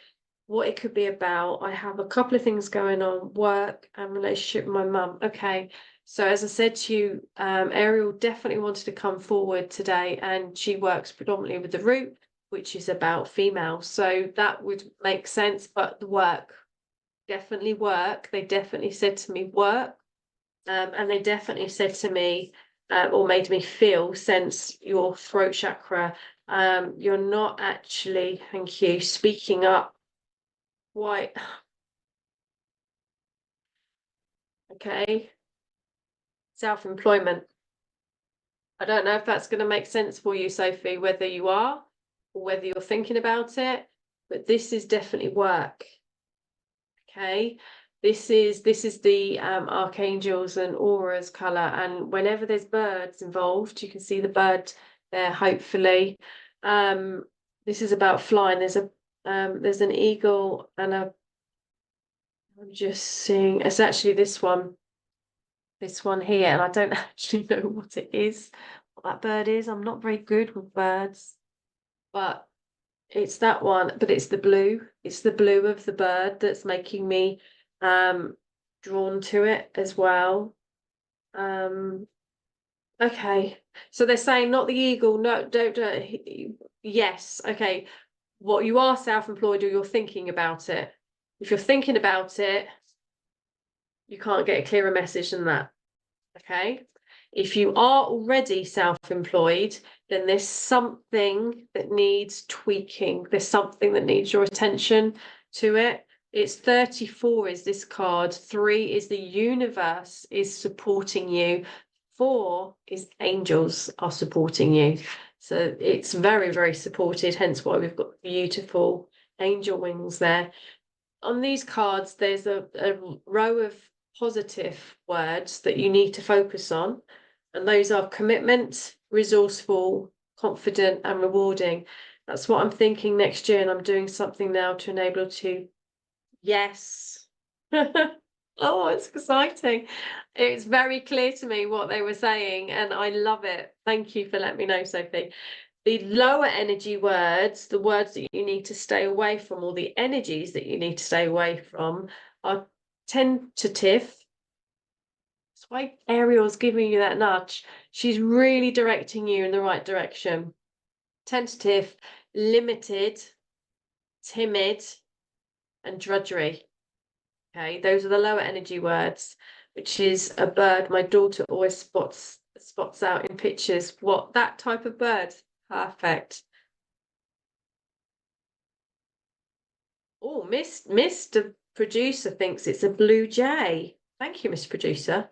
what it could be about. I have a couple of things going on, work and relationship with my mum. Okay. So as I said to you, Ariel definitely wanted to come forward today, and she works predominantly with the root, which is about females. So that would make sense, but the work. Definitely work. They definitely said to me work, and they definitely said to me or made me feel, sense your throat chakra. You're not actually, thank you, speaking up quite. Okay, self-employment. I don't know if that's going to make sense for you, Sophie, whether you are or whether you're thinking about it, but this is definitely work. Okay, this is the archangels and auras color, and whenever there's birds involved, you can see the bird there, hopefully. This is about flying. There's an eagle and I'm just seeing, it's actually this one here, and I don't actually know what it is, what that bird is. I'm not very good with birds, but it's that one, but it's the blue. It's the blue of the bird that's making me drawn to it as well. Okay, so they're saying not the eagle. No, don't. Yes, okay. what you are self-employed or you're thinking about it. If you're thinking about it, you can't get a clearer message than that. Okay. If you are already self-employed, then there's something that needs tweaking. There's something that needs your attention to it. It's 34 is this card. 3 is the universe is supporting you. 4 is angels are supporting you. So it's very, very supported, hence why we've got beautiful angel wings there. On these cards, there's a row of positive words that you need to focus on. And those are commitment, resourceful, confident, and rewarding. That's what I'm thinking next year. And I'm doing something now to enable to, yes. Oh, it's exciting. It's very clear to me what they were saying, and I love it. Thank you for letting me know, Sophie. The lower energy words, the words that you need to stay away from, or the energies that you need to stay away from, are tentative. That's why Ariel's giving you that nudge. She's really directing you in the right direction. Tentative, limited, timid, and drudgery. Okay, those are the lower energy words, which is a bird. My daughter always spots out in pictures what that type of bird. Perfect. Oh, Mr. Producer thinks it's a blue jay. Thank you, Mr. Producer.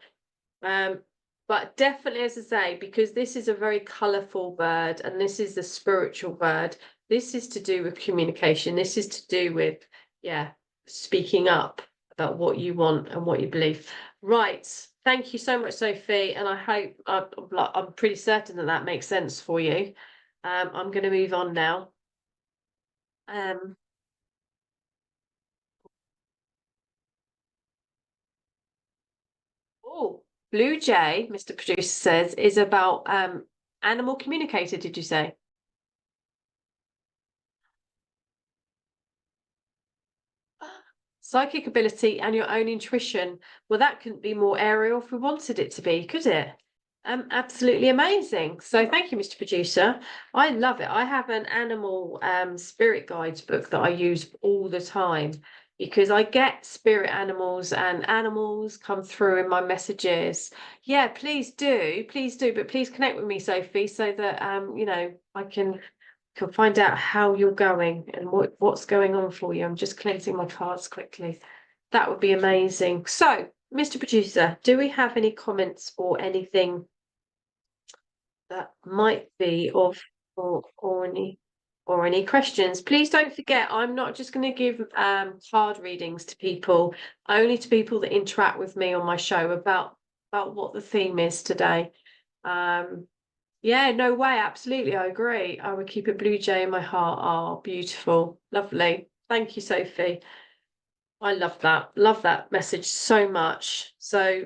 But definitely, as I say, because this is a very colourful bird and this is the spiritual bird, this is to do with communication. This is to do with, yeah, speaking up about what you want and what you believe. Right. Thank you so much, Sophie. And I hope, I'm pretty certain that that makes sense for you. I'm going to move on now. Oh, Blue Jay, Mr. Producer says, is about animal communicator, did you say? Psychic ability and your own intuition. Well, that couldn't be more aerial if we wanted it to be, could it? Absolutely amazing. So thank you, Mr. Producer. I love it. I have an animal spirit guides book that I use all the time because I get spirit animals and animals come through in my messages. Yeah, please do. Please do. But please connect with me, Sophie, so that you know, I can find out how you're going and what's going on for you. I'm just cleansing my cards quickly. That would be amazing. So, Mr. Producer, do we have any comments or anything that might be of or any questions? Please don't forget, I'm not just going to give card readings to people, only to people that interact with me on my show about what the theme is today. Yeah, no way, absolutely, I agree. I would keep a blue jay in my heart. Oh, beautiful, lovely. Thank you, Sophie. I love that message so much. So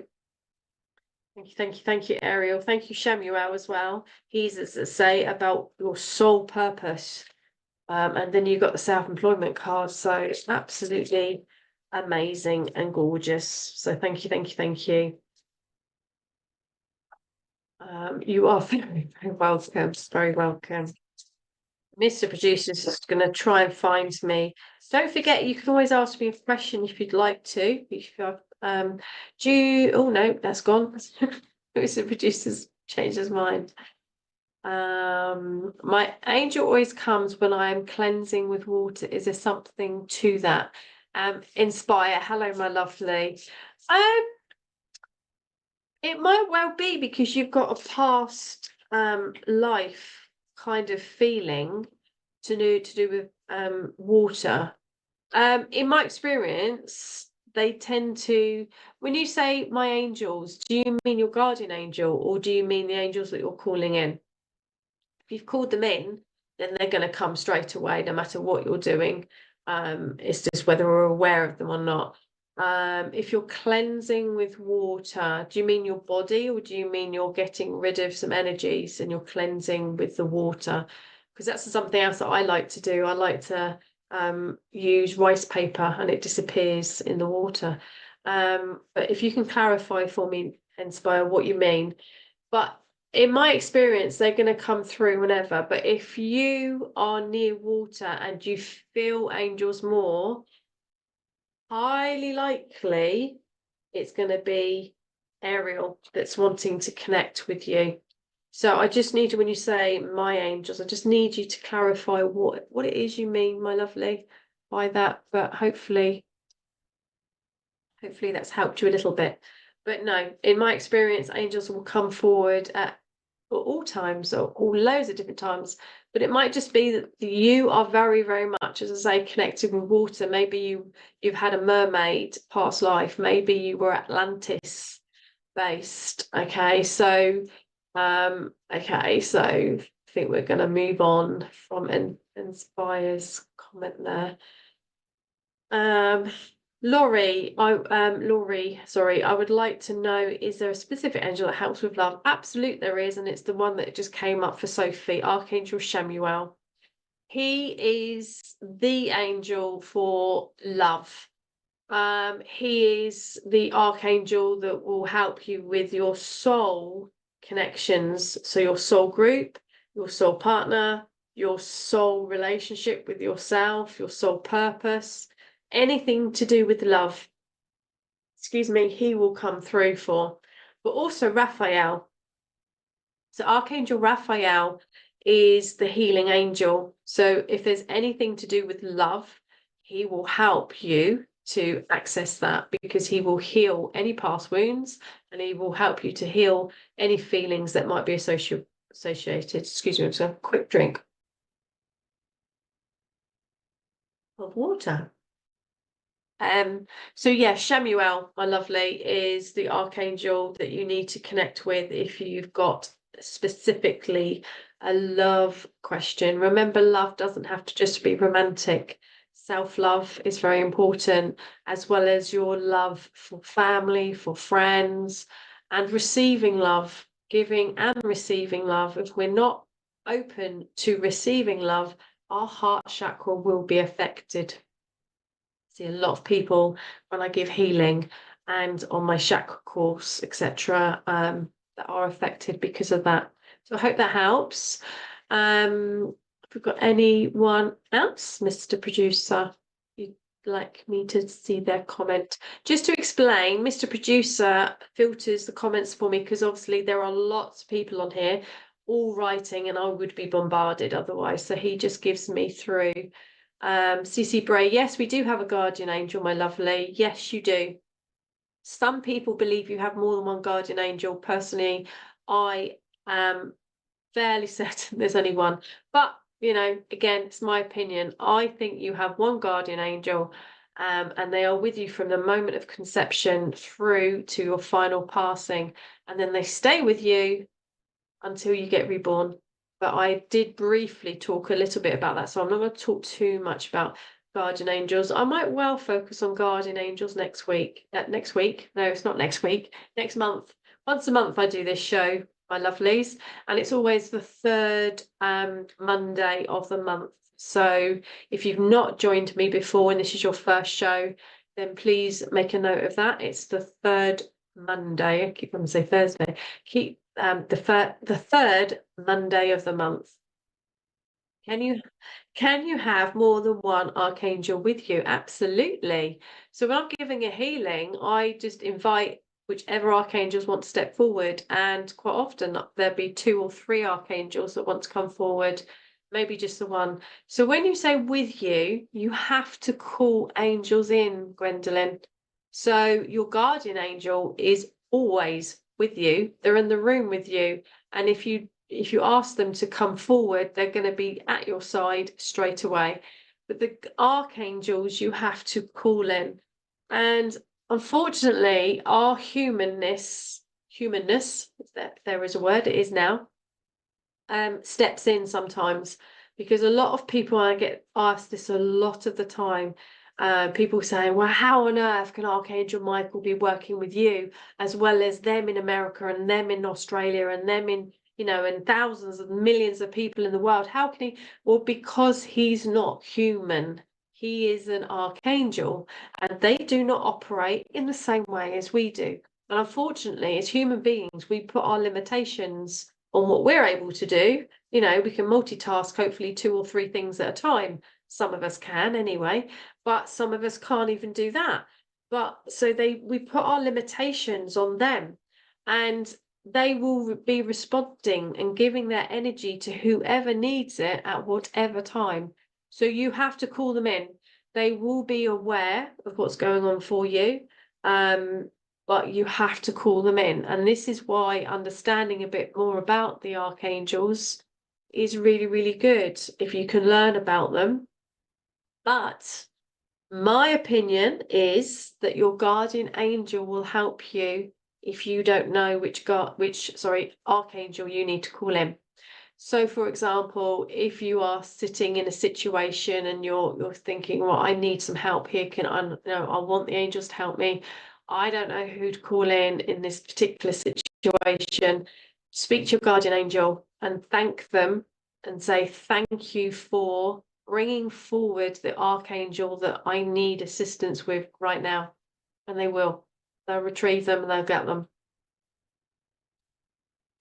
thank you, Ariel. Thank you, Shemuel, as well. He's, as I say, about your soul purpose. And then you've got the self-employment card. So it's absolutely amazing and gorgeous. So thank you. You are very, very welcome. Very welcome. Mr. Producer's just going to try and find me. Don't forget, you can always ask me a question if you'd like to. Do you, oh no, that's gone. Mr. Producer's changed his mind. My angel always comes when I am cleansing with water. Is there something to that? Inspire. Hello, my lovely. It might well be because you've got a past life kind of feeling to do with water. In my experience, they tend to, when you say my angels, do you mean your guardian angel or do you mean the angels that you're calling in? If you've called them in, then they're going to come straight away, no matter what you're doing. It's just whether we're aware of them or not. If you're cleansing with water, do you mean your body or do you mean you're getting rid of some energies and you're cleansing with the water? Because that's something else that I like to do. I like to use rice paper and it disappears in the water. But if you can clarify for me, Inspire, what you mean. But in my experience, they're going to come through whenever. But if you are near water and you feel angels more, highly likely it's going to be Ariel that's wanting to connect with you. So I just need, when you say my angels, I just need you to clarify what it is you mean, my lovely, by that. But hopefully that's helped you a little bit. But no, in my experience, angels will come forward at all times, or loads of different times. But it might just be that you are very, very much, as I say, connected with water. Maybe you've had a mermaid past life. Maybe you were Atlantis based. Okay, so I think we're going to move on from Inspire's comment there. Laurie, sorry, I would like to know, is there a specific angel that helps with love? Absolutely there is, and it's the one that just came up for Sophie, Archangel Shamuel. He is the angel for love. He is the archangel that will help you with your soul connections. So your soul group, your soul partner, your soul relationship with yourself, your soul purpose, anything to do with love, excuse me, he will come through for. But also Raphael. So Archangel Raphael is the healing angel. So if there's anything to do with love, he will help you to access that, because he will heal any past wounds, and he will help you to heal any feelings that might be associated. Excuse me, I'm just going to have a quick drink of water. So yeah, Shamuel, my lovely, is the archangel that you need to connect with if you've got specifically a love question. Remember, love doesn't have to just be romantic. Self-love is very important, as well as your love for family, for friends, and receiving love, giving and receiving love. If we're not open to receiving love, our heart chakra will be affected. See a lot of people when I give healing and on my chakra course, etc., that are affected because of that. So I hope that helps. Have we got anyone else, Mr. Producer, you'd like me to see their comment? Just to explain, Mr. Producer filters the comments for me, because obviously there are lots of people on here all writing, and I would be bombarded otherwise. So he just gives me through. CC Bray, yes, we do have a guardian angel, my lovely. Yes, you do. Some people believe you have more than one guardian angel. Personally, I am fairly certain there's only one. But, you know, again, it's my opinion. I think you have one guardian angel, and they are with you from the moment of conception through to your final passing. And then they stay with you until you get reborn. But I did briefly talk a little bit about that, so I'm not going to talk too much about guardian angels. I might well focus on guardian angels next week. Next week? No, it's not next week. Next month. Once a month I do this show, my lovelies, and it's always the third Monday of the month. So if you've not joined me before and this is your first show, then please make a note of that. It's the third Monday. I keep wanting to say Thursday. Keep the third Monday of the month. Can you have more than one archangel with you? Absolutely. So when I'm giving a healing, I just invite whichever archangels want to step forward, and quite often there'll be 2 or 3 archangels that want to come forward, maybe just the one. So when you say with you, you have to call angels in, Gwendolyn. So your guardian angel is always with you. They're in the room with you, and if you ask them to come forward, they're going to be at your side straight away. But the archangels you have to call in, and unfortunately our humanness, there is a word, it is now, steps in sometimes, because a lot of people, I get asked this a lot of the time, people saying, well, how on earth can Archangel Michael be working with you as well as them in America and them in Australia and them in, you know, and thousands of millions of people in the world? How can he? Well, because he's not human. He is an archangel, and they do not operate in the same way as we do. And unfortunately, as human beings, we put our limitations on what we're able to do. You know, we can multitask hopefully 2 or 3 things at a time. Some of us can anyway, but some of us can't even do that. But so we put our limitations on them, and they will be responding and giving their energy to whoever needs it at whatever time. So you have to call them in. They will be aware of what's going on for you, but you have to call them in. And this is why understanding a bit more about the archangels is really, really good if you can learn about them. But my opinion is that your guardian angel will help you if you don't know which archangel you need to call in. So, for example, if you are sitting in a situation and you're thinking, well, I need some help here. I want the angels to help me. I don't know who to call in this particular situation. Speak to your guardian angel and thank them and say, thank you for bringing forward the archangel that I need assistance with right now. And they will. They'll retrieve them and they'll get them.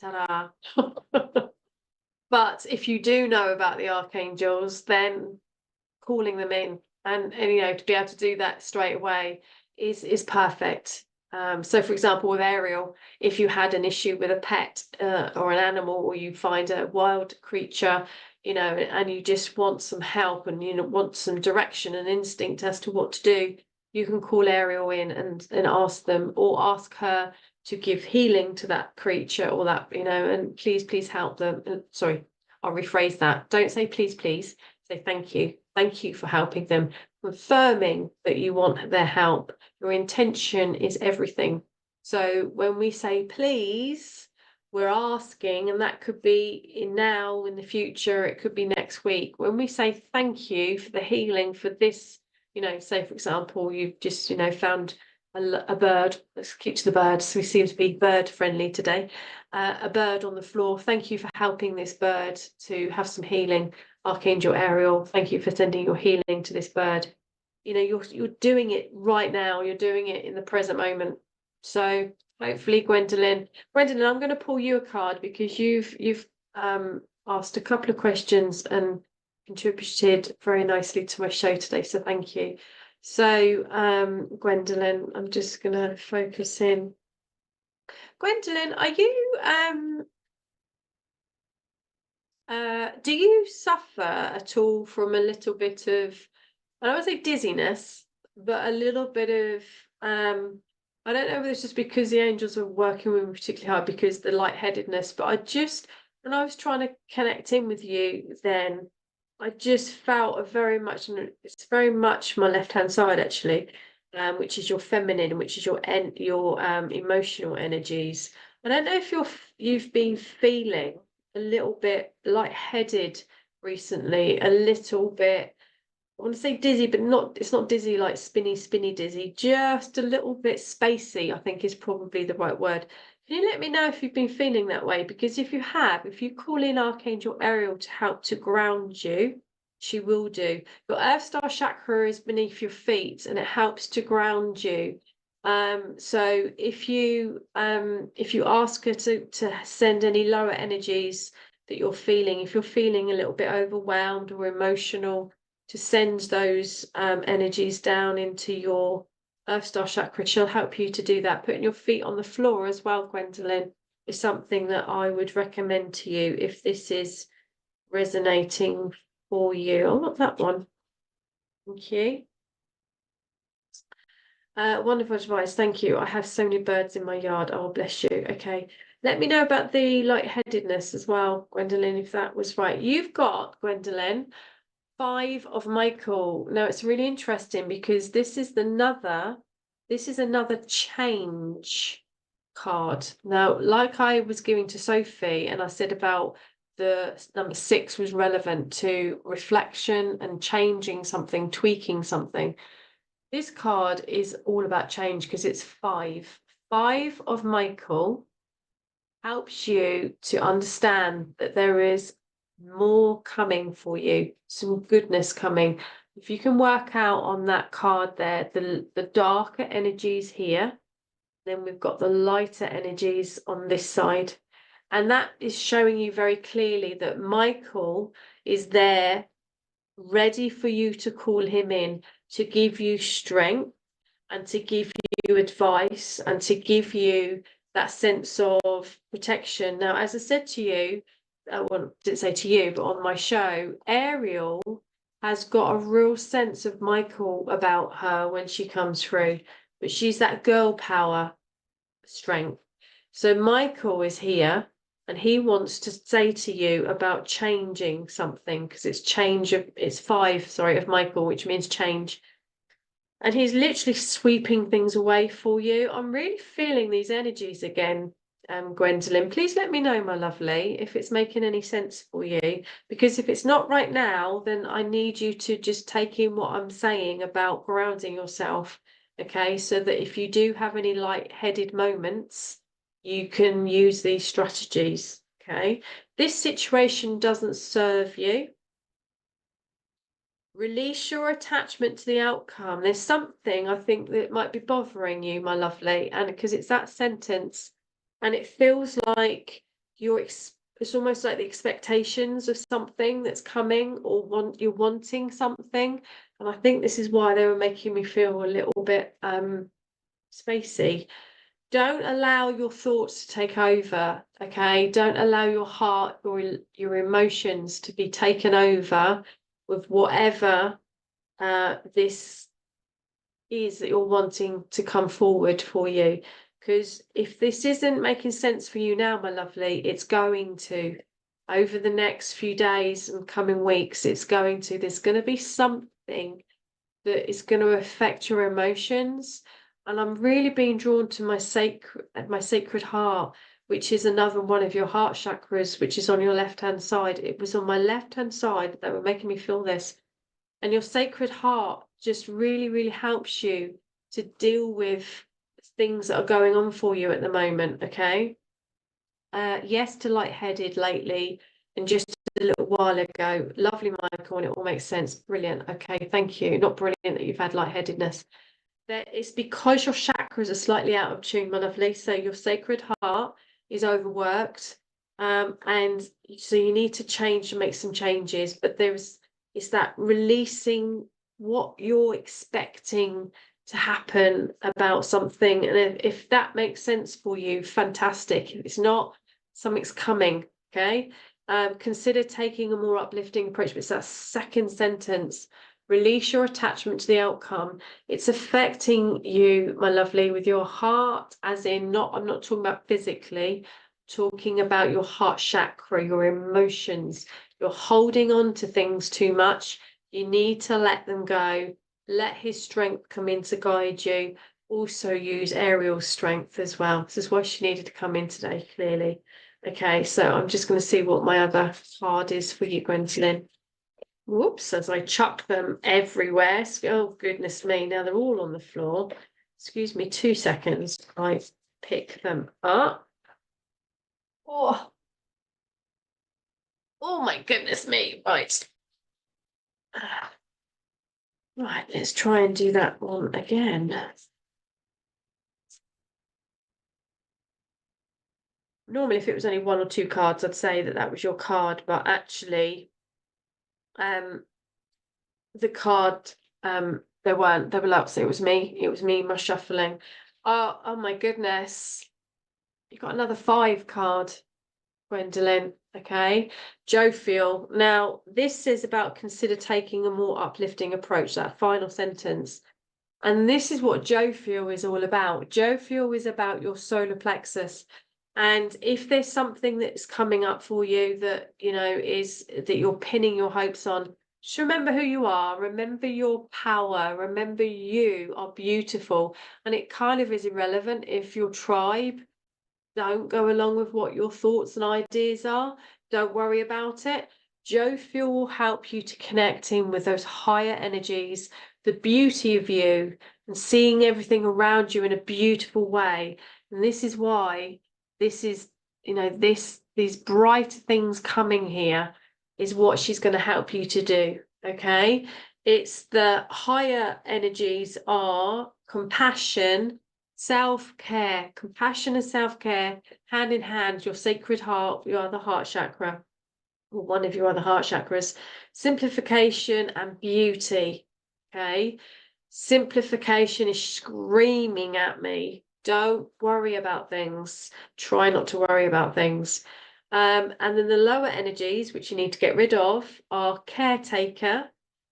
Ta-da. But if you do know about the archangels, then calling them in and you know, to be able to do that straight away is perfect. So for example, with Ariel, if you had an issue with a pet or an animal, or you find a wild creature, you know, and you just want some help and you want some direction and instinct as to what to do, you can call Ariel in and ask them, or ask her to give healing to that creature or that, you know, and please help them. Sorry, I'll rephrase that. Don't say please, say thank you. Thank you for helping them, confirming that you want their help. Your intention is everything. So when we say please, we're asking, and that could be in the future, it could be next week. When we say thank you for the healing for this, you know, say for example, you've just, you know, found a bird. Let's keep to the birds. We seem to be bird friendly today. A bird on the floor. Thank you for helping this bird to have some healing. Archangel Ariel, thank you for sending your healing to this bird. You know, you're doing it right now. You're doing it in the present moment. So hopefully, Gwendolyn, I'm going to pull you a card because you've asked a couple of questions and contributed very nicely to my show today. So thank you. So Gwendolyn, I'm just going to focus in. Gwendolyn, are you do you suffer at all from a little bit of, I don't want to say dizziness, but a little bit of, I don't know if it's just because the angels are working with me particularly hard because the lightheadedness, but when I was trying to connect in with you then, I just felt it's very much my left-hand side actually, which is your feminine, which is your emotional energies. I don't know if you've been feeling a little bit lightheaded recently, a little bit, I want to say dizzy, but it's not dizzy like spinny dizzy, just a little bit spacey, I think is probably the right word. Can you let me know if you've been feeling that way? Because if you call in Archangel Ariel to help to ground you, she will do. Your Earth Star chakra is beneath your feet and it helps to ground you. So if you ask her to send any lower energies that you're feeling, if you're feeling a little bit overwhelmed or emotional, to send those energies down into your Earth Star chakra, she'll help you to do that. Putting your feet on the floor as well, Gwendolyn, is something that I would recommend to you if this is resonating for you. Oh, not that one. Thank you. Wonderful advice. Thank you. I have so many birds in my yard. Oh, bless you. Okay. Let me know about the lightheadedness as well, Gwendolyn, if that was right. You've got, Gwendolyn, 5 of Michael. Now, it's really interesting because this is another change card. Now, like I was giving to Sophie, and I said about the number 6 was relevant to reflection and changing something, tweaking something. This card is all about change because it's 5. 5 of Michael helps you to understand that there is more coming for you, some goodness coming. If you can work out on that card there, the darker energies here, then we've got the lighter energies on this side. And that is showing you very clearly that Michael is there, ready for you to call him in, to give you strength and to give you advice and to give you that sense of protection. Now, as I said to you, well, didn't say to you, but on my show, Ariel has got a real sense of Michael about her when she comes through, but she's that girl power strength. So Michael is here and he wants to say to you about changing something, because it's change of, it's 5, sorry, of Michael, which means change. And he's literally sweeping things away for you. I'm really feeling these energies again, Gwendolyn. Please let me know, my lovely, if it's making any sense for you. Because if it's not right now, then I need you to just take in what I'm saying about grounding yourself. Okay, so that if you do have any light-headed moments, you can use these strategies. Okay, this situation doesn't serve you. Release your attachment to the outcome. There's something I think that might be bothering you, my lovely, and because it's that sentence, and it feels like it's almost like the expectations of something that's coming, or you're wanting something, and I think this is why they were making me feel a little bit spacey. Don't allow your thoughts to take over, okay? Don't allow your heart or your emotions to be taken over with whatever this is that you're wanting to come forward for you. Because if this isn't making sense for you now, my lovely, it's going to, over the next few days and coming weeks, there's going to be something that is going to affect your emotions. And I'm really being drawn to my sacred heart, which is another one of your heart chakras, which is on your left-hand side. It was on my left-hand side that were making me feel this. And your sacred heart just really, really helps you to deal with things that are going on for you at the moment, okay? Yes to lightheaded lately, and just a little while ago. Lovely, Michael, and it all makes sense. Brilliant. Okay, thank you. Not brilliant that you've had lightheadedness. It's because your chakras are slightly out of tune, my lovely. So your sacred heart is overworked, and so you need to change and make some changes. But it's that releasing what you're expecting to happen about something, and if that makes sense for you, fantastic. If it's not, something's coming. Okay. Consider taking a more uplifting approach. But it's that second sentence. Release your attachment to the outcome. It's affecting you, my lovely, with your heart, as in I'm not talking about physically, talking about your heart chakra, your emotions. You're holding on to things too much. You need to let them go. Let his strength come in to guide you. Also use Ariel's strength as well. This is why she needed to come in today, clearly. Okay, so I'm just going to see what my other card is for you, Gwendolyn. Whoops, as I chuck them everywhere. Oh, goodness me. Now they're all on the floor. Excuse me 2 seconds. I pick them up. Oh, my goodness me. Right. Right, let's try and do that one again. Normally, if it was only 1 or 2 cards, I'd say that was your card, but actually, the card, they were lots. It was me, my shuffling. Oh my goodness. You got another 5 card, Gwendolyn. Okay. Jophiel. Now, this is about consider taking a more uplifting approach, that final sentence. And this is what Jophiel is all about. Jophiel is about your solar plexus. And if there's something that's coming up for you that, is that you're pinning your hopes on, just remember who you are. Remember your power. Remember you are beautiful. And it kind of is irrelevant if your tribe don't go along with what your thoughts and ideas are. Don't worry about it. Jophiel will help you to connect in with those higher energies, the beauty of you, and seeing everything around you in a beautiful way. And this is why this is, these bright things coming here is what she's going to help you to do. Okay. It's the higher energies are compassion, Self-care, compassion and self-care, hand in hand, your sacred heart, your other heart chakra, or one of your other heart chakras. Simplification and beauty, okay? Simplification is screaming at me. Don't worry about things. Try not to worry about things. And then the lower energies, which you need to get rid of, are caretaker,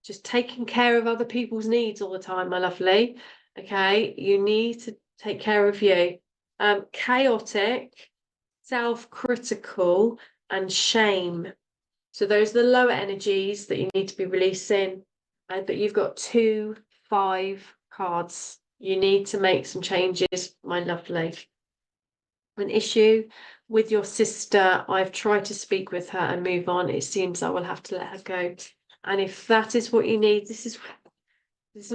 just taking care of other people's needs all the time, my lovely. Okay, you need to take care of you. Chaotic, self-critical, and shame. So those are the lower energies that you need to be releasing. But you've got 2, 5 cards. You need to make some changes, my lovely. An issue with your sister. I've tried to speak with her and move on. It seems I will have to let her go. And if that is what you need, this is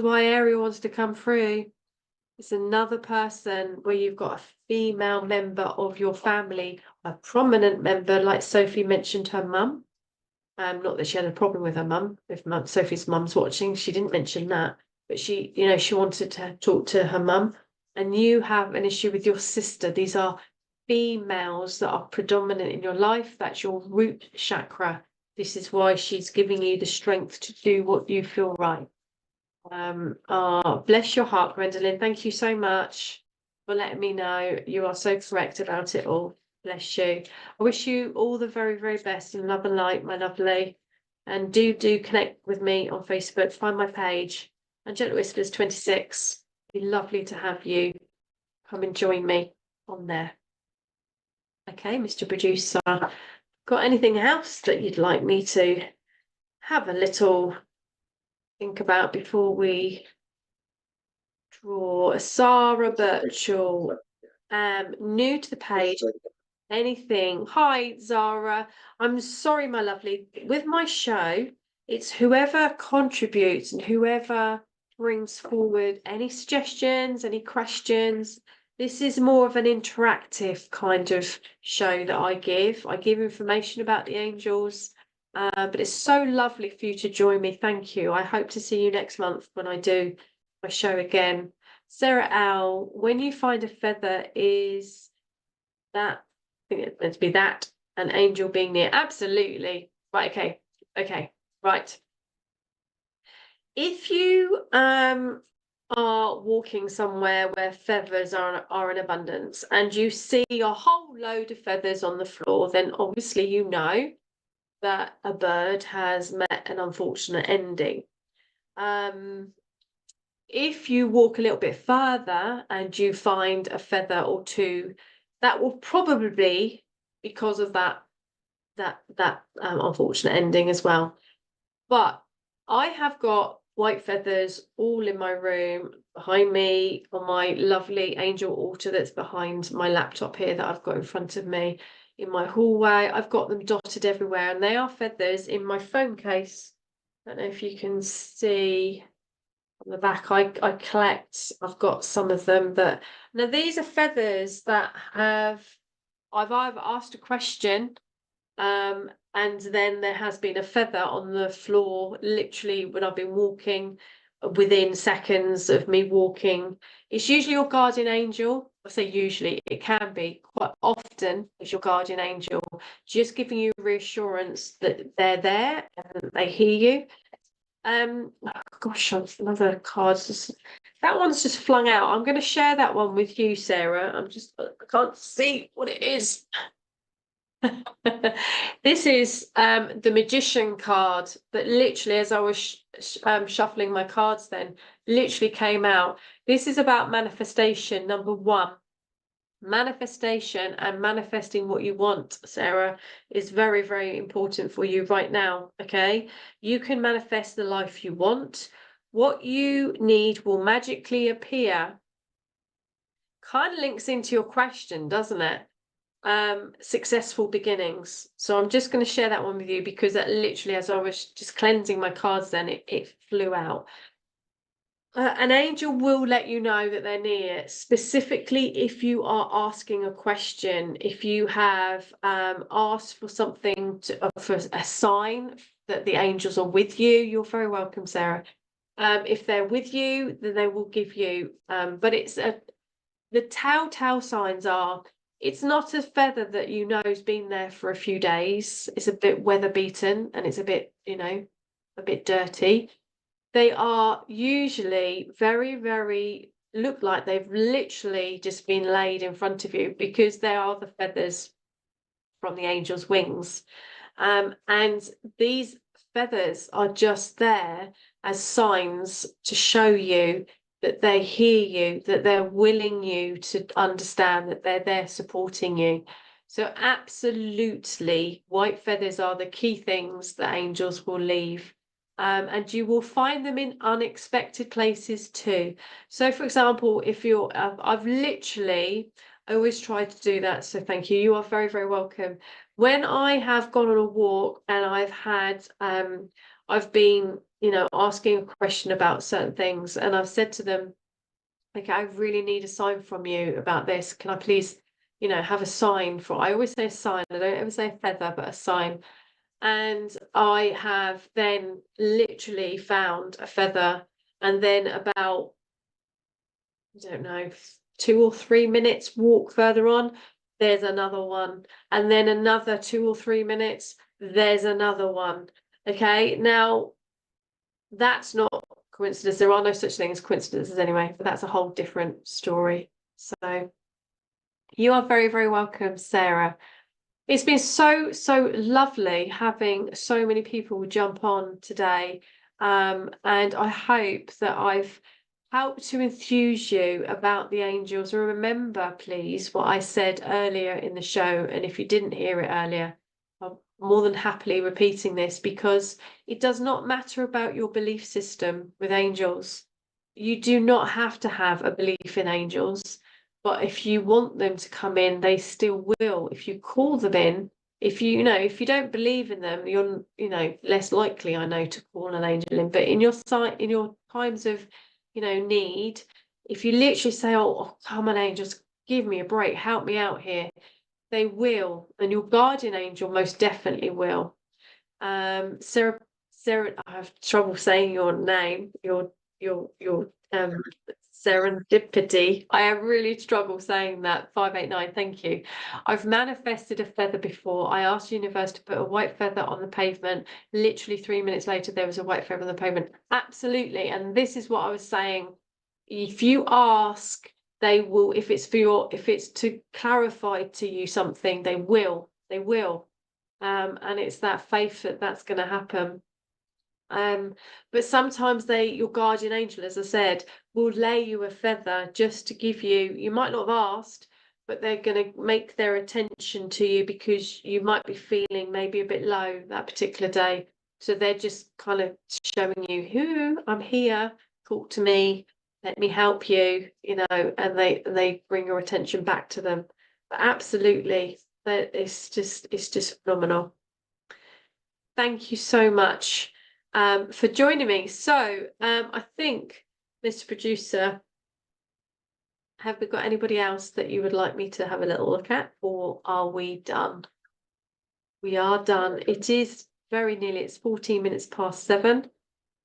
why Ariel wants to come through. It's another person where you've got a female member of your family, a prominent member, like Sophie mentioned her mum. Not that she had a problem with her mum. If Sophie's mum's watching, she didn't mention that. But she, you know, she wanted to talk to her mum. And you have an issue with your sister. These are females that are predominant in your life. That's your root chakra. This is why she's giving you the strength to do what you feel right. Bless your heart, Gwendolyn. Thank you so much for letting me know. You are so correct about it all. Bless you. I wish you all the very, very best in love and light, my lovely. And do connect with me on Facebook. Find my page, Angelic Whispers 26. It'd be lovely to have you come and join me on there. Okay, Mr. Producer, got anything else that you'd like me to have a little think about before we draw? Sarah Birchall, new to the page. Anything? Hi, Zara. I'm sorry, my lovely. With my show, it's whoever contributes and whoever brings forward any suggestions, any questions. This is more of an interactive kind of show that I give. I give information about the angels, but it's so lovely for you to join me. Thank you. I hope to see you next month when I do my show again. Sarah Owl, when you find a feather, is that, I think it's meant to be that, an angel being near? Absolutely. Right, okay, right. If you are walking somewhere where feathers are in abundance and you see a whole load of feathers on the floor, then obviously you know that a bird has met an unfortunate ending. If you walk a little bit further and you find a feather or two, that will probably be because of that unfortunate ending as well. But I have got white feathers all in my room, behind me, on my lovely angel altar that's behind my laptop here that I've got in front of me, in my hallway. I've got them dotted everywhere, and they are feathers in my phone case. I don't know if you can see on the back. I collect, I've got some of them that, now these are feathers that I've either asked a question, and then there has been a feather on the floor, literally when I've been walking, within seconds of me walking. It's usually your guardian angel. I say usually, it can be quite often it's your guardian angel, just giving you reassurance that they're there and that they hear you. Oh gosh, another card. That one's just flung out. I'm going to share that one with you, Sarah. I can't see what it is. This is the Magician card that literally, as I was shuffling my cards then, literally came out. This is about manifestation, number 1. Manifestation and manifesting what you want, Sarah, is very, very important for you right now, okay? You can manifest the life you want. What you need will magically appear. Kind of links into your question, doesn't it? Successful beginnings. So I'm just going to share that one with you because that literally, as I was just cleansing my cards then, it flew out. An angel will let you know that they're near, specifically if you are asking a question, if you have asked for something, for a sign that the angels are with you. You're very welcome, Sarah. If they're with you, then they will give you, but it's the telltale signs are, it's not a feather that you know has been there for a few days. It's a bit weather beaten and it's a bit, a bit dirty. They are usually very, very, look like they've literally just been laid in front of you, because they are the feathers from the angel's wings. And these feathers are just there as signs to show you that they hear you, that they're willing you to understand, that they're there supporting you. So absolutely, white feathers are the key things that angels will leave. And you will find them in unexpected places too. So for example, if you're, I always try to do that. So thank you. You are very, very welcome. When I have gone on a walk and I've been, asking a question about certain things, and I've said to them, okay, I really need a sign from you about this. Can I please, have a sign for, I always say a sign. I don't ever say a feather, but a sign. And I have then literally found a feather, and then about, I don't know, 2 or 3 minutes walk further on, there's another one, and then another 2 or 3 minutes, there's another one. Okay, now that's not coincidence. There are no such thing as coincidences anyway, but that's a whole different story. So you are very, very welcome, Sarah. It's been so, so lovely having so many people jump on today. And I hope that I've helped to enthuse you about the angels. Remember, please, what I said earlier in the show. And if you didn't hear it earlier, I'm more than happily repeating this, because it does not matter about your belief system with angels. You do not have to have a belief in angels. But if you want them to come in, they still will. If you call them in, if you don't believe in them, you're, less likely, I know, to call an angel in. But in your times of, need, if you literally say, oh, come on, angels, give me a break, help me out here, they will. And your guardian angel most definitely will. Sarah, I have trouble saying your name, your serendipity. I have really struggle saying that. 589, thank you. I've manifested a feather before. I asked the universe to put a white feather on the pavement. Literally 3 minutes later, there was a white feather on the pavement. Absolutely. And this is what I was saying. If you ask, they will. If it's to clarify to you something, they will. They will. And it's that faith that that's going to happen. But sometimes your guardian angel, as I said, will lay you a feather just to give you might not have asked, but they're going to make their attention to you because you might be feeling maybe a bit low that particular day. So they're just kind of showing you, I'm here, talk to me, let me help you, and they bring your attention back to them. But absolutely, it's just phenomenal. Thank you so much for joining me. So I think, Mr. Producer, have we got anybody else that you would like me to have a little look at, or are we done? We are done. It is very nearly, it's 14 minutes past 7.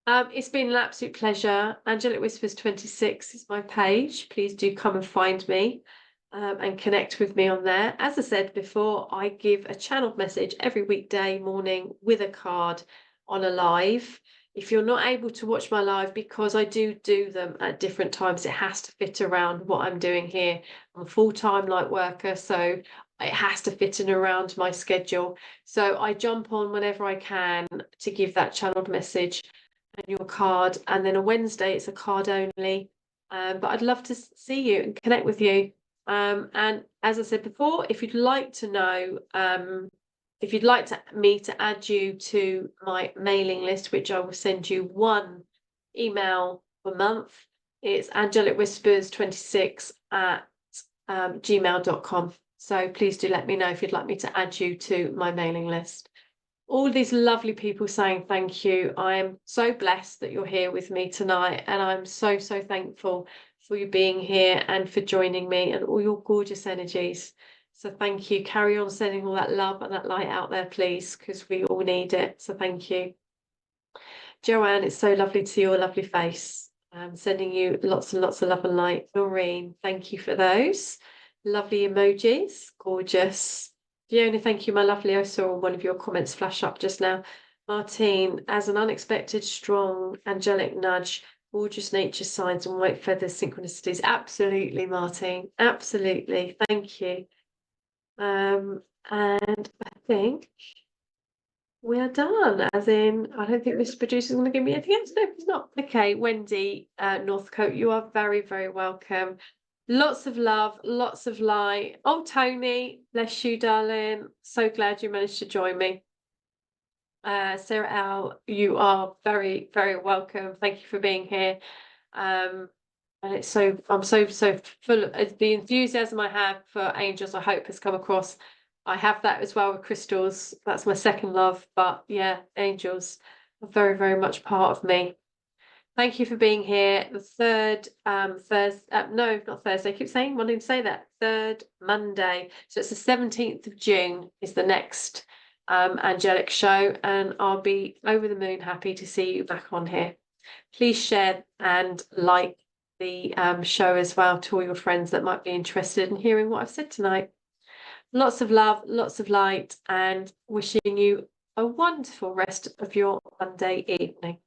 It's been an absolute pleasure. Angelic Whispers 26 is my page. Please do come and find me and connect with me on there. As I said before, I give a channeled message every weekday morning with a card on a live. If you're not able to watch my live, because I do them at different times, it has to fit around what I'm doing here. I'm a full-time light worker, so it has to fit in around my schedule. So I jump on whenever I can to give that channeled message and your card. And then on Wednesday, it's a card only. But I'd love to see you and connect with you. And as I said before, if you'd like to know, if you'd like me to add you to my mailing list, which I will send you one email per month, it's angelicwhispers26@gmail.com. So please do let me know if you'd like me to add you to my mailing list. All these lovely people saying thank you. I am so blessed that you're here with me tonight, and I'm so, so thankful for you being here and for joining me and all your gorgeous energies. So thank you. Carry on sending all that love and that light out there, please, because we all need it. So thank you. Joanne, it's so lovely to see your lovely face. Sending you lots and lots of love and light. Noreen, thank you for those. Lovely emojis. Gorgeous. Fiona, thank you, my lovely. I saw one of your comments flash up just now. Martine, as an unexpected, strong, angelic nudge, gorgeous nature signs and white feathers, synchronicities. Absolutely, Martine. Absolutely. Thank you. And I think we are done, as in, I don't think Mr. Producer's going to give me anything else. No, it's not. Okay, Wendy, Northcote, you are very, very welcome. Lots of love, lots of light. Oh, Tony, bless you, darling. So glad you managed to join me. Sarah Al, you are very, very welcome. Thank you for being here. And I'm so full of the enthusiasm I have for angels, I hope has come across. I have that as well with crystals. That's my second love. But yeah, angels are very, very much part of me. Thank you for being here. The third Thursday, no, not Thursday. I keep saying, wanting to say that. Third Monday. So it's the 17th of June is the next angelic show, and I'll be over the moon happy to see you back on here. Please share and like the show as well to all your friends that might be interested in hearing what I've said tonight. Lots of love, lots of light, and wishing you a wonderful rest of your Monday evening.